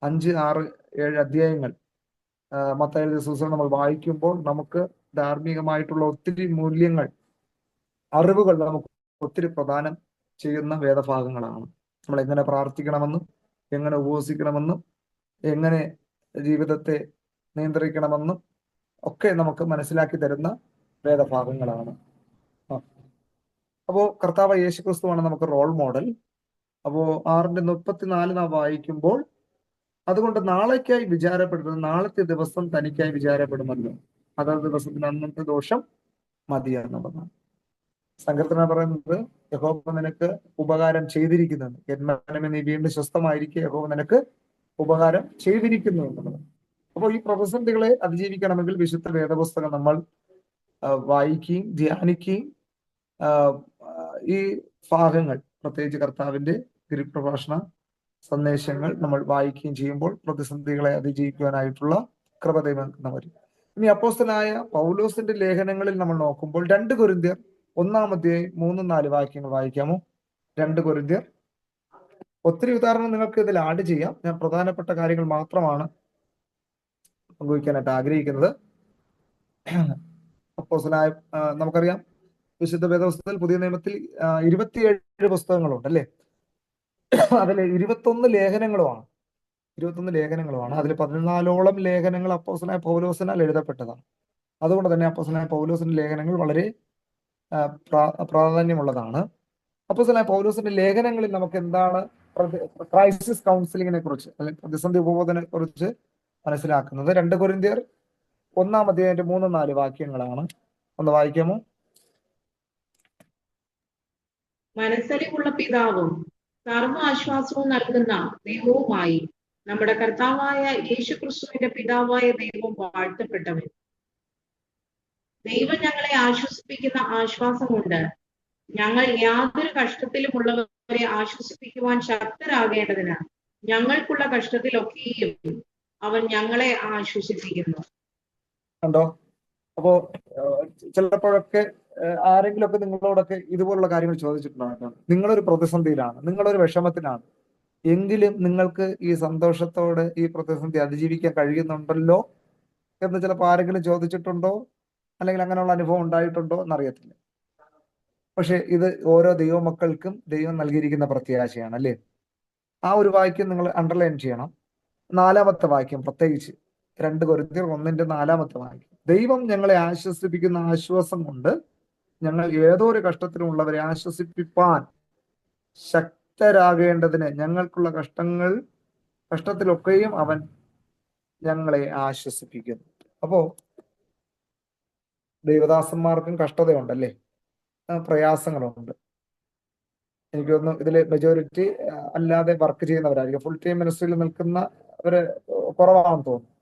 5, 6, 7 അധ്യായങ്ങൾ മത്തായി എഴുതിയ സുവിശേഷം നമ്മൾ വായിക്കുമ്പോൾ നമുക്ക് ധാർമ്മികമായിട്ടുള്ള ഒത്തിരി മൂല്യങ്ങൾ, അറിവുകൾ നമുക്ക് ഒത്തിരി പ്രദാനം ചെയ്യുന്ന വേദഭാഗങ്ങളാണ്. നമ്മൾ എങ്ങനെ പ്രാർത്ഥിക്കണമെന്നും എങ്ങനെ ഉപവസിക്കണമെന്നും എങ്ങനെ ജീവിതത്തെ നിയന്ത്രിക്കണമെന്നും ഒക്കെ നമുക്ക് മനസ്സിലാക്കി തരുന്ന വേദഭാഗങ്ങളാണ്. അപ്പോ കർത്താവ് യേശുക്രിസ്തുവാണ് നമുക്ക് റോൾ മോഡൽ. അപ്പോ 6:34 നാം വായിക്കുമ്പോൾ, അതുകൊണ്ട് നാളേക്കായി വിചാരപ്പെടുന്നത് നാളത്തെ ദിവസം തനിക്കായി വിചാരപ്പെടുമല്ലോ, അതാത് ദിവസത്തിന് അന്നത്തെ ദോഷം മതി എന്നുള്ളതാണ്. സങ്കീർത്തന പറയുന്നത് യഹോവ നിനക്ക് ഉപകാരം ചെയ്തിരിക്കുന്നത്, എന്മനമേ നീ വീണ്ടും സ്വസ്ഥമായിരിക്കുക, യഹോവ നിനക്ക് ഉപകാരം ചെയ്തിരിക്കുന്നു എന്നുള്ളത്. അപ്പോൾ ഈ പ്രതിസന്ധികളെ അതിജീവിക്കണമെങ്കിൽ വിശുദ്ധ വേദപുസ്തകം നമ്മൾ വായിക്കുകയും ധ്യാനിക്കുകയും ഈ ഭാഗങ്ങൾ, പ്രത്യേകിച്ച് കർത്താവിന്റെ ഗിരിപ്രഭാഷണ സന്ദേശങ്ങൾ നമ്മൾ വായിക്കുകയും ചെയ്യുമ്പോൾ പ്രതിസന്ധികളെ അതിജീവിക്കുവാനായിട്ടുള്ള കൃപ ദൈവം വരും. ഇനി അപ്പോസ്തലനായ പൗലോസിന്റെ ലേഖനങ്ങളിൽ നമ്മൾ നോക്കുമ്പോൾ 2 കൊരിന്ത്യർ 1-ാം 3-4 വാക്യങ്ങൾ വായിക്കാമോ? 2 കൊരിന്ത്യർ. ഒത്തിരി ഉദാഹരണം നിങ്ങൾക്ക് ഇതിൽ ആഡ് ചെയ്യാം. ഞാൻ പ്രധാനപ്പെട്ട കാര്യങ്ങൾ മാത്രമാണ് പങ്കുവയ്ക്കാനായിട്ട് ആഗ്രഹിക്കുന്നത്. അപ്പോസ്തലനായ നമുക്കറിയാം, വിശുദ്ധ വേദപുസ്തകത്തിൽ പുതിയ നിയമത്തിൽ 27 പുസ്തകങ്ങളുണ്ട് അല്ലേ? അതിൽ 21 ലേഖനങ്ങളുമാണ്. 21 ലേഖനങ്ങളുമാണ്. അതിൽ 14ഓളം ലേഖനങ്ങൾ അപ്പോസ്തലനായ പൗലോസിനാൽ എഴുതപ്പെട്ടതാണ്. അതുകൊണ്ട് തന്നെ അപ്പോസ്തലനായ പൗലോസിന്റെ ലേഖനങ്ങൾ വളരെ പ്രാധാന്യമുള്ളതാണ്. അപ്പോസ്തലനായ പൗലോസിന്റെ ലേഖനങ്ങളിൽ നമുക്ക് എന്താണ് ക്രൈസിസ് കൗൺസിലിങ്ങിനെ കുറിച്ച് അല്ലെങ്കിൽ പ്രതിസന്ധി ഉപബോധനെ കുറിച്ച് മനസ്സിലാക്കുന്നത്? 2 കൊരിന്ത്യർ 1-ാം 3-4 വാക്യങ്ങളാണ്. ഒന്ന് വായിക്കാമോ? മനസ്സലിവുള്ള പിതാവും സർവ്വ ആശ്വാസവും നൽകുന്ന ദൈവവുമായി നമ്മുടെ കർത്താവായ യേശുക്രിസ്തുവിന്റെ പിതാവായ ദൈവം വാഴ്ത്തപ്പെട്ടവൻ. ദൈവം ഞങ്ങളെ ആശ്വസിപ്പിക്കുന്ന ആശ്വാസം കൊണ്ട് ഞങ്ങൾ യാതൊരു കഷ്ടത്തിലും ഉള്ളവരെ ആശ്വസിപ്പിക്കുവാൻ ശക്തരാകേണ്ടതിന് ഞങ്ങൾക്കുള്ള കഷ്ടത്തിലൊക്കെയും അവൻ ഞങ്ങളെ ആശ്വസിപ്പിക്കുന്നു. കണ്ടോ? അപ്പോ ചിലപ്പോഴൊക്കെ ആരെങ്കിലുമൊക്കെ നിങ്ങളോടൊക്കെ ഇതുപോലുള്ള കാര്യങ്ങൾ ചോദിച്ചിട്ടുണ്ടാകും. നിങ്ങളൊരു പ്രതിസന്ധിയിലാണ്, നിങ്ങളൊരു വിഷമത്തിലാണ്, എങ്കിലും നിങ്ങൾക്ക് ഈ സന്തോഷത്തോടെ ഈ പ്രതിസന്ധി അതിജീവിക്കാൻ കഴിയുന്നുണ്ടല്ലോ എന്ന് ചിലപ്പോൾ ആരെങ്കിലും ചോദിച്ചിട്ടുണ്ടോ, അല്ലെങ്കിൽ അങ്ങനെയുള്ള അനുഭവം ഉണ്ടായിട്ടുണ്ടോ എന്നറിയത്തില്ല. പക്ഷെ ഇത് ഓരോ ദൈവമക്കൾക്കും ദൈവം നൽകിയിരിക്കുന്ന പ്രത്യാശയാണ് അല്ലേ? ആ ഒരു വാക്യം നിങ്ങൾ അണ്ടർലൈൻ ചെയ്യണം. 4-ാമത്തെ വാക്യം, പ്രത്യേകിച്ച് 2 കൊരിന്ത്യർ 1-ന്റെ 4-ാമത്തെ വാക്യം, ദൈവം ഞങ്ങളെ ആശ്വസിപ്പിക്കുന്ന ആശ്വാസം കൊണ്ട് ഞങ്ങൾ ഏതൊരു കഷ്ടത്തിലുമുള്ളവരെ ആശ്വസിപ്പിപ്പാൻ ശക്തരാകേണ്ടതിന് ഞങ്ങൾക്കുള്ള കഷ്ടത്തിലൊക്കെയും അവൻ ഞങ്ങളെ ആശ്വസിപ്പിക്കുന്നു. അപ്പോ ദൈവദാസന്മാർക്കും കഷ്ടതയുണ്ടല്ലേ, പ്രയാസങ്ങളുണ്ട്. എനിക്ക് തോന്നുന്നു ഇതില് മെജോറിറ്റി അല്ലാതെ വർക്ക് ചെയ്യുന്നവരായിരിക്കും, ഫുൾ ടൈം മിനിസ്ട്രിയിൽ നിൽക്കുന്നവര് കുറവാണെന്ന് തോന്നുന്നു.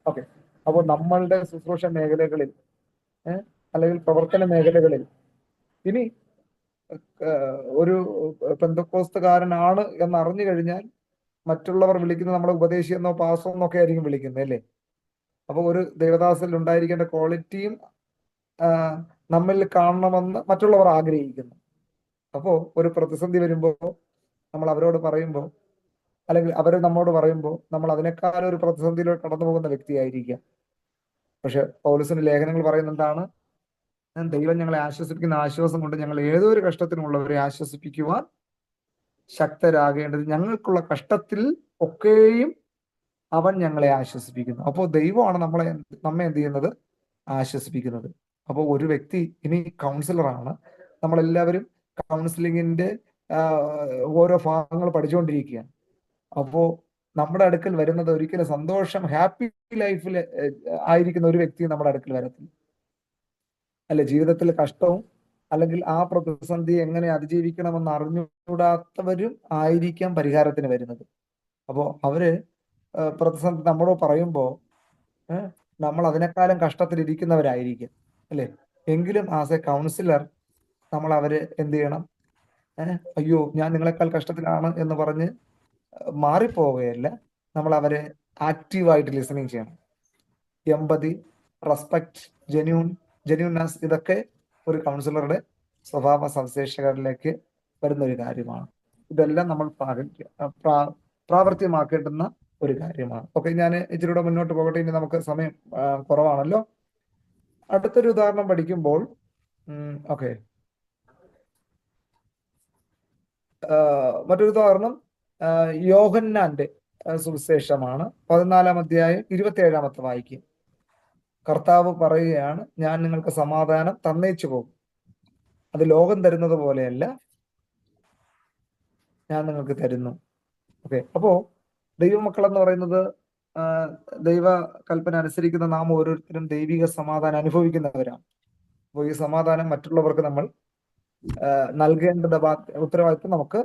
ഓക്കെ, അപ്പോൾ നമ്മളുടെ ശുശ്രൂഷ മേഖലകളിൽ അല്ലെങ്കിൽ പ്രവർത്തന മേഖലകളിൽ ഇനി ഒരു പെന്തക്കോസ്തുകാരനാണ് എന്ന് അറിഞ്ഞു കഴിഞ്ഞാൽ മറ്റുള്ളവർ വിളിക്കുന്നത് നമ്മളെ ഉപദേശി എന്നോ പാസോ എന്നൊക്കെ ആയിരിക്കും വിളിക്കുന്നത് അല്ലേ? അപ്പൊ ഒരു ദേവദാസിൽ ഉണ്ടായിരിക്കേണ്ട ക്വാളിറ്റിയും നമ്മിൽ കാണണമെന്ന് മറ്റുള്ളവർ ആഗ്രഹിക്കുന്നു. അപ്പോ ഒരു പ്രതിസന്ധി വരുമ്പോൾ നമ്മൾ അവരോട് പറയുമ്പോൾ, അല്ലെങ്കിൽ അവർ നമ്മോട് പറയുമ്പോൾ നമ്മൾ അതിനേക്കാളും ഒരു പ്രതിസന്ധിയിലൂടെ കടന്നു പോകുന്ന വ്യക്തിയായിരിക്കാം. പക്ഷെ പൗലോസിന്റെ ലേഖനങ്ങൾ പറയുന്ന എന്താണ്? ദൈവം ഞങ്ങളെ ആശ്വസിപ്പിക്കുന്ന ആശ്വാസം കൊണ്ട് ഞങ്ങൾ ഏതൊരു കഷ്ടത്തിനുമുള്ളവരെ ആശ്വസിപ്പിക്കുവാൻ ശക്തരാകേണ്ടത് ഞങ്ങൾക്കുള്ള കഷ്ടത്തിൽ ഒക്കെയും അവൻ ഞങ്ങളെ ആശ്വസിപ്പിക്കുന്നു. അപ്പോൾ ദൈവമാണ് നമ്മെ എന്ത് ചെയ്യുന്നത്? ആശ്വസിപ്പിക്കുന്നത്. അപ്പോൾ ഒരു വ്യക്തി ഇനി കൗൺസിലറാണ്, നമ്മളെല്ലാവരും കൗൺസിലിങ്ങിന്റെ ഓരോ ഭാഗങ്ങൾ പഠിച്ചുകൊണ്ടിരിക്കുകയാണ്. അപ്പോ നമ്മുടെ അടുക്കൽ വരുന്നത് ഒരിക്കലും സന്തോഷം, ഹാപ്പി ലൈഫിൽ ആയിരിക്കുന്ന ഒരു വ്യക്തി നമ്മുടെ അടുക്കൽ വരത്തില്ല അല്ലെ? ജീവിതത്തിൽ കഷ്ടവും അല്ലെങ്കിൽ ആ പ്രതിസന്ധി എങ്ങനെ അതിജീവിക്കണമെന്ന് അറിഞ്ഞുകൂടാത്തവരും ആയിരിക്കാം പരിഹാരത്തിന് വരുന്നത്. അപ്പോ അവര് പ്രതിസന്ധി നമ്മളോട് പറയുമ്പോൾ നമ്മൾ അതിനേക്കാളും കഷ്ടത്തിലിരിക്കുന്നവരായിരിക്കും അല്ലെ? എങ്കിലും ആസ് എ കൗൺസിലർ നമ്മൾ അവര് എന്ത് ചെയ്യണം? അയ്യോ ഞാൻ നിങ്ങളെക്കാൾ കഷ്ടത്തിലാണ് എന്ന് പറഞ്ഞ് മാറിപ്പോവുകയല്ല, നമ്മൾ അവരെ ആക്റ്റീവായിട്ട് ലിസണിങ് ചെയ്യണം. എമ്പതി, റെസ്പെക്ട്, ജെന്യൂൻനെസ്, ഇതൊക്കെ ഒരു കൗൺസിലറുടെ സ്വഭാവ സവിശേഷതകളിലേക്ക് വരുന്ന ഒരു കാര്യമാണ്. ഇതെല്ലാം നമ്മൾ പ്രാവർത്തികമാക്കേണ്ടുന്ന ഒരു കാര്യമാണ്. ഓക്കെ, ഞാൻ ഇച്ചിരൂടെ മുന്നോട്ട് പോകട്ടെ, ഇനി നമുക്ക് സമയം കുറവാണല്ലോ. അടുത്തൊരു ഉദാഹരണം പഠിക്കുമ്പോൾ ഓക്കെ, മറ്റൊരു ഉദാഹരണം യോഹന്നാന്റെ സുവിശേഷമാണ്. 14-ാം അധ്യായം 27-ാമത്തെ വായിക്കും. കർത്താവ് പറയുകയാണ്, ഞാൻ നിങ്ങൾക്ക് സമാധാനം തന്നേച്ചു പോകും, അത് ലോകം തരുന്നത് പോലെയല്ല, ഞാൻ നിങ്ങൾക്ക് തരുന്നു. ഓക്കെ, അപ്പോ ദൈവമക്കൾ എന്ന് പറയുന്നത് ദൈവ കൽപ്പന അനുസരിക്കുന്ന നാം ഓരോരുത്തരും ദൈവിക സമാധാനം അനുഭവിക്കുന്നവരാണ്. അപ്പോൾ ഈ സമാധാനം മറ്റുള്ളവർക്ക് നമ്മൾ നൽകേണ്ട ഉത്തരവാദിത്വം നമുക്ക്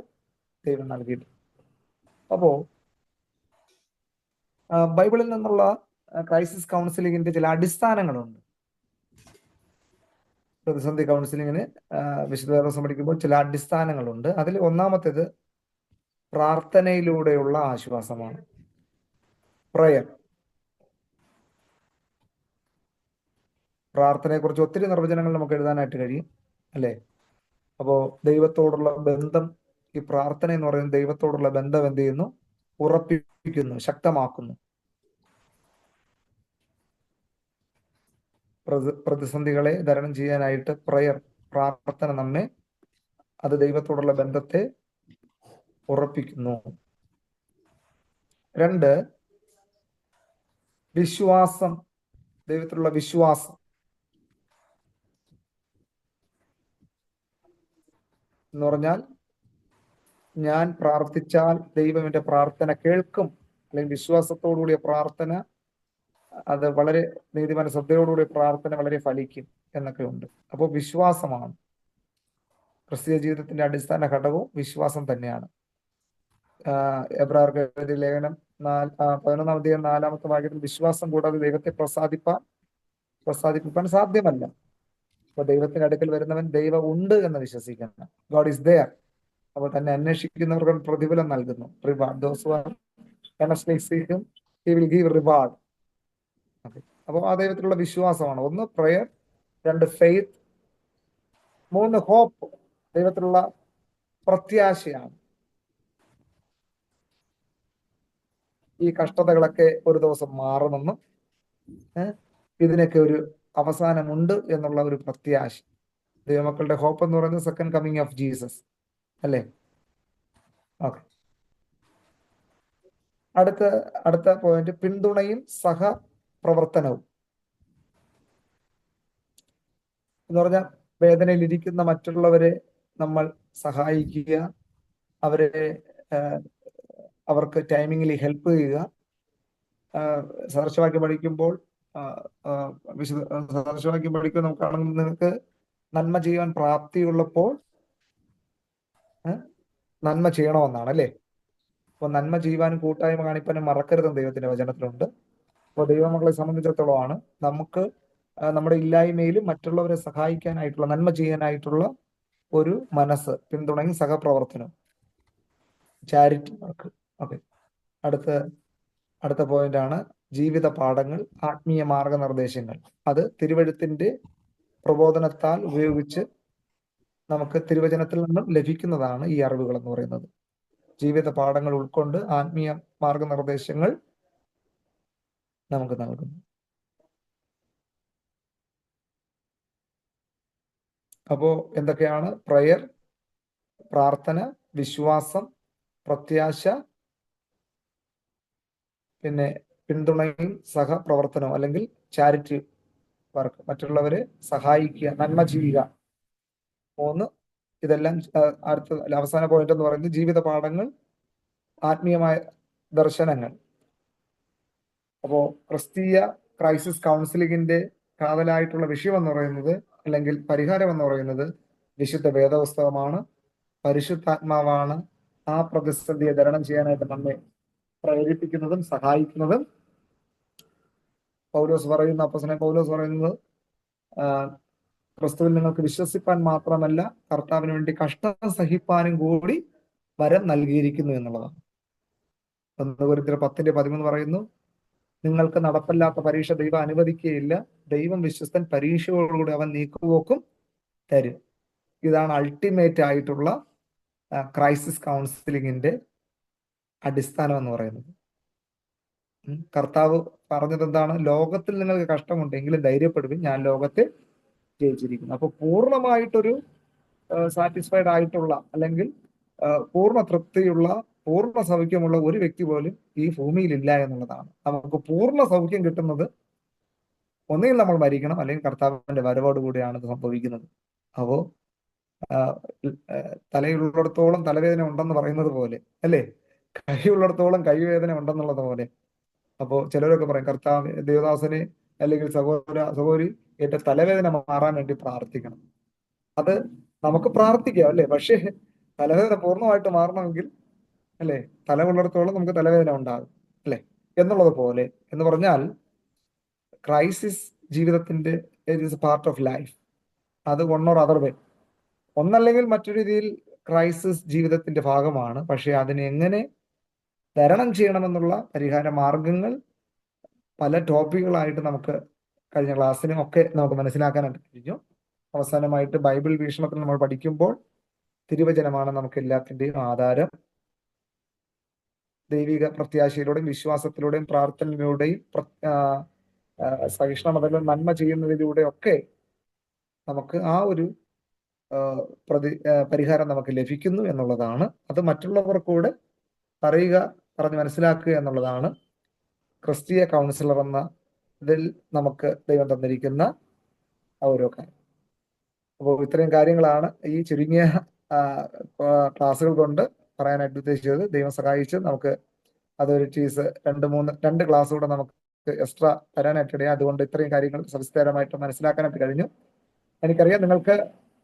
ദൈവം നൽകിയിട്ടുണ്ട്. അപ്പോ ബൈബിളിൽ നിന്നുള്ള ക്രൈസിസ് കൗൺസിലിങ്ങിന്റെ ചില അടിസ്ഥാനങ്ങളുണ്ട്. പ്രതിസന്ധി കൗൺസിലിങ്ങിന് വിശുദ്ധ വേദപുസ്തകം പഠിക്കുമ്പോൾ ചില അടിസ്ഥാനങ്ങളുണ്ട്. അതിൽ ഒന്നാമത്തേത് പ്രാർത്ഥനയിലൂടെയുള്ള ആശ്വാസമാണ്, പ്രയർ. പ്രാർത്ഥനയെക്കുറിച്ച് ഒത്തിരി നിർവചനങ്ങൾ നമുക്ക് എഴുതാനായിട്ട് കഴിയും, അല്ലേ? അപ്പോ ദൈവത്തോടുള്ള ബന്ധം, ഈ പ്രാർത്ഥന എന്ന് പറയുന്നത് ദൈവത്തോടുള്ള ബന്ധം എന്ത് ചെയ്യുന്നു? ഉറപ്പിക്കുന്നു, ശക്തമാക്കുന്നു. പ്രതിസന്ധികളെ തരണം ചെയ്യാനായിട്ട് പ്രാർത്ഥന നമ്മെ, അത് ദൈവത്തോടുള്ള ബന്ധത്തെ ഉറപ്പിക്കുന്നു. 2, വിശ്വാസം, ദൈവത്തിലുള്ള വിശ്വാസം എന്ന് പറഞ്ഞാൽ ഞാൻ പ്രാർത്ഥിച്ചാൽ ദൈവം എൻ്റെ പ്രാർത്ഥന കേൾക്കും, അല്ലെങ്കിൽ വിശ്വാസത്തോടുകൂടിയ പ്രാർത്ഥന, അത് വളരെ നീതിമാന ശ്രദ്ധയോടുകൂടിയ പ്രാർത്ഥന വളരെ ഫലിക്കും എന്നൊക്കെ ഉണ്ട്. അപ്പോൾ വിശ്വാസമാണ് ക്രിസ്തീയ ജീവിതത്തിന്റെ അടിസ്ഥാന ഘടകവും വിശ്വാസം തന്നെയാണ്. എബ്രായർക്ക് എഴുതിയ ലേഖനം 11-ാം അധ്യായം 4-ാമത്തെ വാക്യത്തിൽ വിശ്വാസം കൂടാതെ ദൈവത്തെ പ്രസാദിപ്പിക്കാൻ സാധ്യമല്ല. അപ്പൊ ദൈവത്തിന്റെ അടുക്കൽ വരുന്നവൻ ദൈവം ഉണ്ട് എന്ന് വിശ്വസിക്കണം. God is there. അപ്പോൾ തന്നെ അന്വേഷിക്കുന്നവർക്ക് പ്രതിഫലം നൽകുന്നു, reward. Those who are earnestly seek him, he will give reward. അപ്പോൾ ആ ദൈവത്തിലുള്ള വിശ്വാസമാണ്. 1 പ്രയർ, 2 ഫെയ്ത്ത്, 3 ഹോപ്പ്, ദൈവത്തിലുള്ള പ്രത്യാശയാണ്. ഈ കഷ്ടതകളൊക്കെ ഒരു ദിവസം മാറുമെന്നും ഇതിനൊക്കെ ഒരു അവസാനമുണ്ട് എന്നുള്ള ഒരു പ്രത്യാശ. ദൈവമക്കളുടെ ഹോപ്പ് എന്ന് പറയുന്നത് സെക്കൻഡ് കമ്മിങ് ഓഫ് ജീസസ്, അല്ലേ? ഓക്കെ, അടുത്ത പോയിന്റ് പിന്തുണയും സഹപ്രവർത്തനവും എന്ന് പറഞ്ഞാൽ വേദനയിലിരിക്കുന്ന മറ്റുള്ളവരെ നമ്മൾ സഹായിക്കുക, അവർക്ക് ടൈമിങ്ങിൽ ഹെൽപ്പ് ചെയ്യുക. സദൃശവാക്യം പഠിക്കുമ്പോൾ സദൃശവാക്യം പഠിക്കുമ്പോൾ നമുക്ക് കാണുന്നത്, നിങ്ങൾക്ക് നന്മ ചെയ്യാൻ പ്രാപ്തിയുള്ളപ്പോൾ നന്മ ചെയ്യണമെന്നാണ്, അല്ലേ? അപ്പോൾ നന്മ ചെയ്യുവാനും കൂട്ടായ്മ കാണിപ്പാനും മറക്കരുതെന്ന് ദൈവത്തിന്റെ വചനത്തിലുണ്ട്. അപ്പോൾ ദൈവമക്കളെ സംബന്ധിച്ചിടത്തോളമാണ് നമുക്ക് നമ്മുടെ ഇല്ലായ്മയിലും മറ്റുള്ളവരെ സഹായിക്കാനായിട്ടുള്ള, നന്മ ചെയ്യാനായിട്ടുള്ള ഒരു മനസ്സ്, പിന്തുണയും സഹപ്രവർത്തനം, ചാരിറ്റി വർക്ക്. ഓക്കെ, അടുത്ത പോയിന്റ് ആണ് ജീവിത പാഠങ്ങൾ, ആത്മീയ മാർഗനിർദ്ദേശങ്ങൾ. അത് തിരുവഴുത്തിന്റെ പ്രബോധനത്താൽ ഉപയോഗിച്ച് നമുക്ക് തിരുവചനത്തിൽ നിന്നും ലഭിക്കുന്നതാണ് ഈ അറിവുകൾ എന്ന് പറയുന്നത്. ജീവിത പാഠങ്ങൾ ഉൾക്കൊണ്ട് ആത്മീയ മാർഗനിർദ്ദേശങ്ങൾ നമുക്ക് നൽകുന്നു. അപ്പോ എന്തൊക്കെയാണ്? പ്രയർ, പ്രാർത്ഥന, വിശ്വാസം, പ്രത്യാശ, പിന്നെ പിന്തുണയും സഹപ്രവർത്തനവും അല്ലെങ്കിൽ ചാരിറ്റി വർക്ക്, മറ്റുള്ളവരെ സഹായിക്കുക, നന്മ ചെയ്യുക. 3 ഇതെല്ലാം അവസാന പോയിന്റ് എന്ന് പറയുന്നത് ജീവിത പാഠങ്ങൾ, ആത്മീയമായ ദർശനങ്ങൾ. അപ്പോ ക്രിസ്തീയ ക്രൈസിസ് കൗൺസിലിങ്ങിന്റെ കാതലായിട്ടുള്ള വിഷയം എന്ന് പറയുന്നത്, അല്ലെങ്കിൽ പരിഹാരം എന്ന് പറയുന്നത്, വിശുദ്ധ വേദപുസ്തകമാണ്, പരിശുദ്ധാത്മാവാണ് ആ പ്രതിസന്ധിയെ തരണം ചെയ്യാനായിട്ട് നമ്മെ പ്രേരിപ്പിക്കുന്നതും സഹായിക്കുന്നതും. അപ്പോസ്തലനായ പൗലോസ് പറയുന്നത്, ക്രിസ്തുവിൽ നിങ്ങൾക്ക് വിശ്വസിപ്പാൻ മാത്രമല്ല കർത്താവിന് വേണ്ടി കഷ്ടം സഹിപ്പാനും കൂടി വരം നൽകിയിരിക്കുന്നു എന്നുള്ളതാണ്. 1 കൊരിന്ത്യർ 10:13 പറയുന്നു, നിങ്ങൾക്ക് നടപ്പില്ലാത്ത പരീക്ഷ ദൈവം അനുവദിക്കുകയില്ല, ദൈവം വിശ്വസ്തൻ, പരീക്ഷയോടുകൂടി അവൻ നീക്കുപോക്കും തരും. ഇതാണ് അൾട്ടിമേറ്റ് ആയിട്ടുള്ള ക്രൈസിസ് കൗൺസിലിങ്ങിന്റെ അടിസ്ഥാനം എന്ന് പറയുന്നത്. കർത്താവ് പറഞ്ഞത് എന്താണ്? ലോകത്തിൽ നിങ്ങൾക്ക് കഷ്ടമുണ്ടെങ്കിലും ധൈര്യപ്പെടുവിൻ, ഞാൻ ലോകത്തെ ജയിച്ചിരിക്കുന്നു. അപ്പൊ പൂർണ്ണമായിട്ടൊരു സാറ്റിസ്ഫൈഡ് ആയിട്ടുള്ള, അല്ലെങ്കിൽ പൂർണ്ണ തൃപ്തിയുള്ള പൂർണ്ണ സൗഖ്യമുള്ള ഒരു വ്യക്തി പോലും ഈ ഭൂമിയിൽ ഇല്ല എന്നുള്ളതാണ്. നമുക്ക് പൂർണ്ണ സൗഖ്യം കിട്ടുന്നത് ഒന്നുകിൽ നമ്മൾ മരിക്കണം, അല്ലെങ്കിൽ കർത്താവിന്റെ വരവോടുകൂടിയാണ് ഇത് സംഭവിക്കുന്നത്. അപ്പോ തലയുള്ളിടത്തോളം തലവേദന ഉണ്ടെന്ന് പറയുന്നത് പോലെ, അല്ലേ, കൈയുള്ളിടത്തോളം കൈവേദന ഉണ്ടെന്നുള്ളത് പോലെ. അപ്പോ ചിലരൊക്കെ പറയും, കർത്താവ് ദേവദാസനെ അല്ലെങ്കിൽ സഹോദരി എന്റെ തലവേദന മാറാൻ വേണ്ടി പ്രാർത്ഥിക്കണം. അത് നമുക്ക് പ്രാർത്ഥിക്കാം, അല്ലേ, പക്ഷേ തലവേദന പൂർണ്ണമായിട്ട് മാറണമെങ്കിൽ, അല്ലേ, തല ഉള്ളിടത്തോളം നമുക്ക് തലവേദന ഉണ്ടാകും, അല്ലേ, എന്നുള്ളത് പോലെ. എന്ന് പറഞ്ഞാൽ ക്രൈസിസ് ജീവിതത്തിന്റെ പാർട്ട് ഓഫ് ലൈഫ്. അത് വൺ ഓർ അതർ വേ, ഒന്നല്ലെങ്കിൽ മറ്റൊരു രീതിയിൽ ക്രൈസിസ് ജീവിതത്തിന്റെ ഭാഗമാണ്. പക്ഷെ അതിനെ എങ്ങനെ തരണം ചെയ്യണമെന്നുള്ള പരിഹാര മാർഗങ്ങൾ പല ടോപ്പിക്കുകളായിട്ട് നമുക്ക് കഴിഞ്ഞ ക്ലാസ്സിനും ഒക്കെ നമുക്ക് മനസ്സിലാക്കാനായിട്ട് കഴിഞ്ഞു. അവസാനമായിട്ട് ബൈബിൾ വീക്ഷണത്തിൽ നമ്മൾ പഠിക്കുമ്പോൾ തിരുവചനമാണ് നമുക്ക് എല്ലാത്തിന്റെയും ആധാരം. ദൈവിക പ്രത്യാശയിലൂടെയും വിശ്വാസത്തിലൂടെയും പ്രാർത്ഥനയിലൂടെയും സഹിഷ്ണുതയിലും നന്മ ചെയ്യുന്നതിലൂടെ ഒക്കെ നമുക്ക് ആ ഒരു പരിഹാരം നമുക്ക് ലഭിക്കുന്നു എന്നുള്ളതാണ്. അത് മറ്റുള്ളവർക്കൂടെ പറഞ്ഞ് മനസ്സിലാക്കുക എന്നുള്ളതാണ് ക്രിസ്തീയ കൗൺസിലർ എന്ന ഇതിൽ നമുക്ക് ദൈവം തന്നിരിക്കുന്ന ഓരോ കാര്യം. അപ്പോൾ ഇത്രയും കാര്യങ്ങളാണ് ഈ ചുരുങ്ങിയ ക്ലാസ്സുകൾ കൊണ്ട് പറയാനായിട്ട് ഉദ്ദേശിച്ചത്. ദൈവം സഹായിച്ച് നമുക്ക് അതൊരു രണ്ട് ക്ലാസ് കൂടെ നമുക്ക് എക്സ്ട്രാ തരാനായിട്ടിടയാ. അതുകൊണ്ട് ഇത്രയും കാര്യങ്ങൾ സവിസ്തരമായിട്ട് മനസ്സിലാക്കാനായിട്ട് കഴിഞ്ഞു. എനിക്കറിയാം നിങ്ങൾക്ക്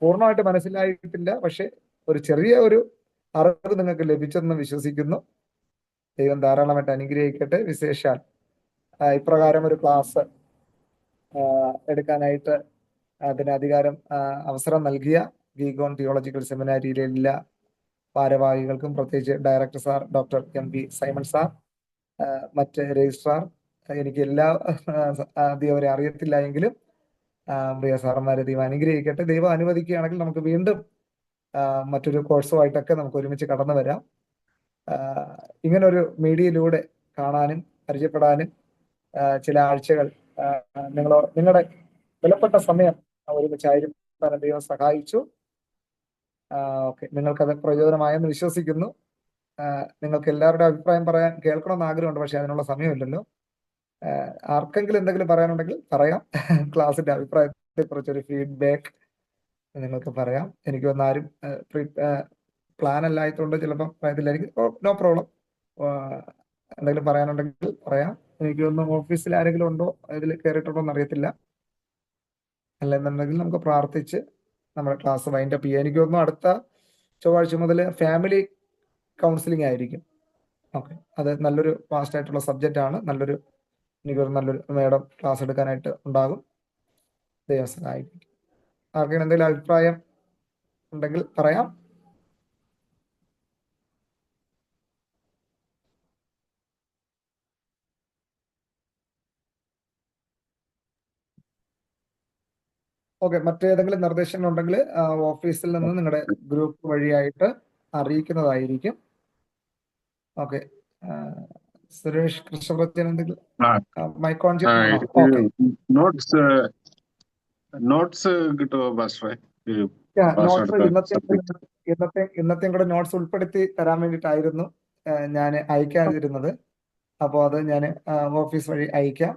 പൂർണ്ണമായിട്ട് മനസ്സിലായിട്ടില്ല, പക്ഷെ ഒരു ചെറിയ ഒരു അറിവ് നിങ്ങൾക്ക് ലഭിച്ചെന്ന് വിശ്വസിക്കുന്നു. ദൈവം ധാരാളമായിട്ട് അനുഗ്രഹിക്കട്ടെ. വിശേഷാൽ ഇപ്രകാരം ഒരു ക്ലാസ് എടുക്കാനായിട്ട് അതിന് അവസരം നൽകിയ ഗീഗോൺ തിയോളജിക്കൽ സെമിനാരിയിലെ എല്ലാ ഭാരവാഹികൾക്കും, പ്രത്യേകിച്ച് director sir doctor MV. Simon sir, മറ്റ് രജിസ്ട്രാർ, എനിക്ക് ആദ്യം അവരെ അറിയത്തില്ല എങ്കിലും പ്രിയ സാറന്മാരെ ദൈവം അനുഗ്രഹിക്കട്ടെ. ദൈവം അനുവദിക്കുകയാണെങ്കിൽ നമുക്ക് വീണ്ടും മറ്റൊരു കോഴ്സുമായിട്ടൊക്കെ നമുക്ക് ഒരുമിച്ച് കടന്നു വരാം. ഇങ്ങനൊരു മീഡിയയിലൂടെ കാണാനും പരിചയപ്പെടാനും ചില ആഴ്ചകൾ നിങ്ങളുടെ വിലപ്പെട്ട സമയം ഒരുമിച്ചായിരിക്കാൻ ദൈവം സഹായിച്ചു. ഓക്കെ, നിങ്ങൾക്കത് പ്രയോജനമായെന്ന് വിശ്വസിക്കുന്നു. നിങ്ങൾക്ക് എല്ലാവരുടെ അഭിപ്രായം കേൾക്കണമെന്ന് ആഗ്രഹമുണ്ട്, പക്ഷെ അതിനുള്ള സമയമില്ലല്ലോ. ആർക്കെങ്കിലും എന്തെങ്കിലും പറയാനുണ്ടെങ്കിൽ പറയാം. ക്ലാസിന്റെ അഭിപ്രായത്തെ കുറിച്ചൊരു ഫീഡ്ബാക്ക് നിങ്ങൾക്ക് പറയാം. എനിക്ക് വന്ന ആരും പ്ലാൻ അല്ലായതുകൊണ്ട് ചിലപ്പോൾ പറയത്തില്ലായിരിക്കും. No problem. എന്തെങ്കിലും പറയാനുണ്ടെങ്കിൽ പറയാം. എനിക്ക് തോന്നുന്നു ഓഫീസിൽ ആരെങ്കിലും ഉണ്ടോ, ഇതിൽ കയറിയിട്ടുണ്ടോ എന്ന് അറിയത്തില്ല. അല്ലെന്നുണ്ടെങ്കിൽ നമുക്ക് പ്രാർത്ഥിച്ച് നമ്മുടെ ക്ലാസ് വൈൻഡ് അപ്പ് ചെയ്യാം. എനിക്ക് തോന്നുന്നു അടുത്ത ചൊവ്വാഴ്ച മുതൽ ഫാമിലി കൗൺസിലിംഗ് ആയിരിക്കും. ഓക്കെ, അത് നല്ലൊരു ഫാസ്റ്റ് ആയിട്ടുള്ള സബ്ജക്റ്റ് ആണ്. എനിക്കൊരു നല്ലൊരു മേഡം ക്ലാസ് എടുക്കാനായിട്ട് ഉണ്ടാകും. ദൈവം സഹായിക്കും. ആർക്കെങ്കിലും എന്തെങ്കിലും അഭിപ്രായം ഉണ്ടെങ്കിൽ പറയാം. ഓക്കെ, മറ്റേതെങ്കിലും നിർദ്ദേശങ്ങൾ ഉണ്ടെങ്കിൽ ഓഫീസിൽ നിന്ന് നിങ്ങളുടെ ഗ്രൂപ്പ് വഴിയായിട്ട് അറിയിക്കുന്നതായിരിക്കും. ഓക്കെ, സുരേഷ് കൃഷ്ണപ്രത്യൻ എന്തെങ്കിലും മൈക്ക് ഓൺ ചെയ്യണം. നോട്ട്സ് കിട്ടുമോ പാസ്റ്ററെ? ഇന്നത്തെയും കൂടെ നോട്ട്സ് ഉൾപ്പെടുത്തി തരാൻ വേണ്ടിയിട്ടായിരുന്നു ഞാൻ അയക്കാതിരുന്നത്. അപ്പോൾ അത് ഞാൻ ഓഫീസ് വഴി അയക്കാം.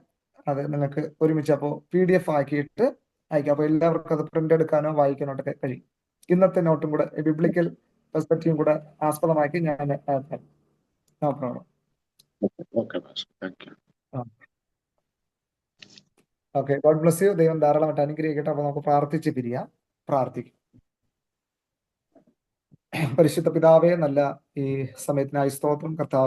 അത് നിങ്ങൾക്ക് ഒരുമിച്ച് അപ്പോൾ PDF ആക്കിയിട്ട് അയക്കാം. അപ്പോൾ എല്ലാവർക്കും അത് പ്രിന്റ് എടുക്കാനോ വായിക്കാനോ ഒക്കെ കഴിയും. ഇന്നത്തെ നോട്ടും കൂടെ ബിബ്ലിക്കൽ പെർസ്പെക്റ്റീവും കൂടെ ആസ്പദമാക്കി ഞാൻ no problem. Okay, God bless you. ദൈവം ധാരാളമായിട്ട് അനുഗ്രഹിക്കട്ടെ. അപ്പോൾ നമുക്ക് പ്രാർത്ഥിച്ച് പിരിയാം. പ്രാർത്ഥിക്കും. പരിശുദ്ധ പിതാവേ, നല്ല ഈ സമയത്തിനായി സ്തോത്രം. കർത്താവേ,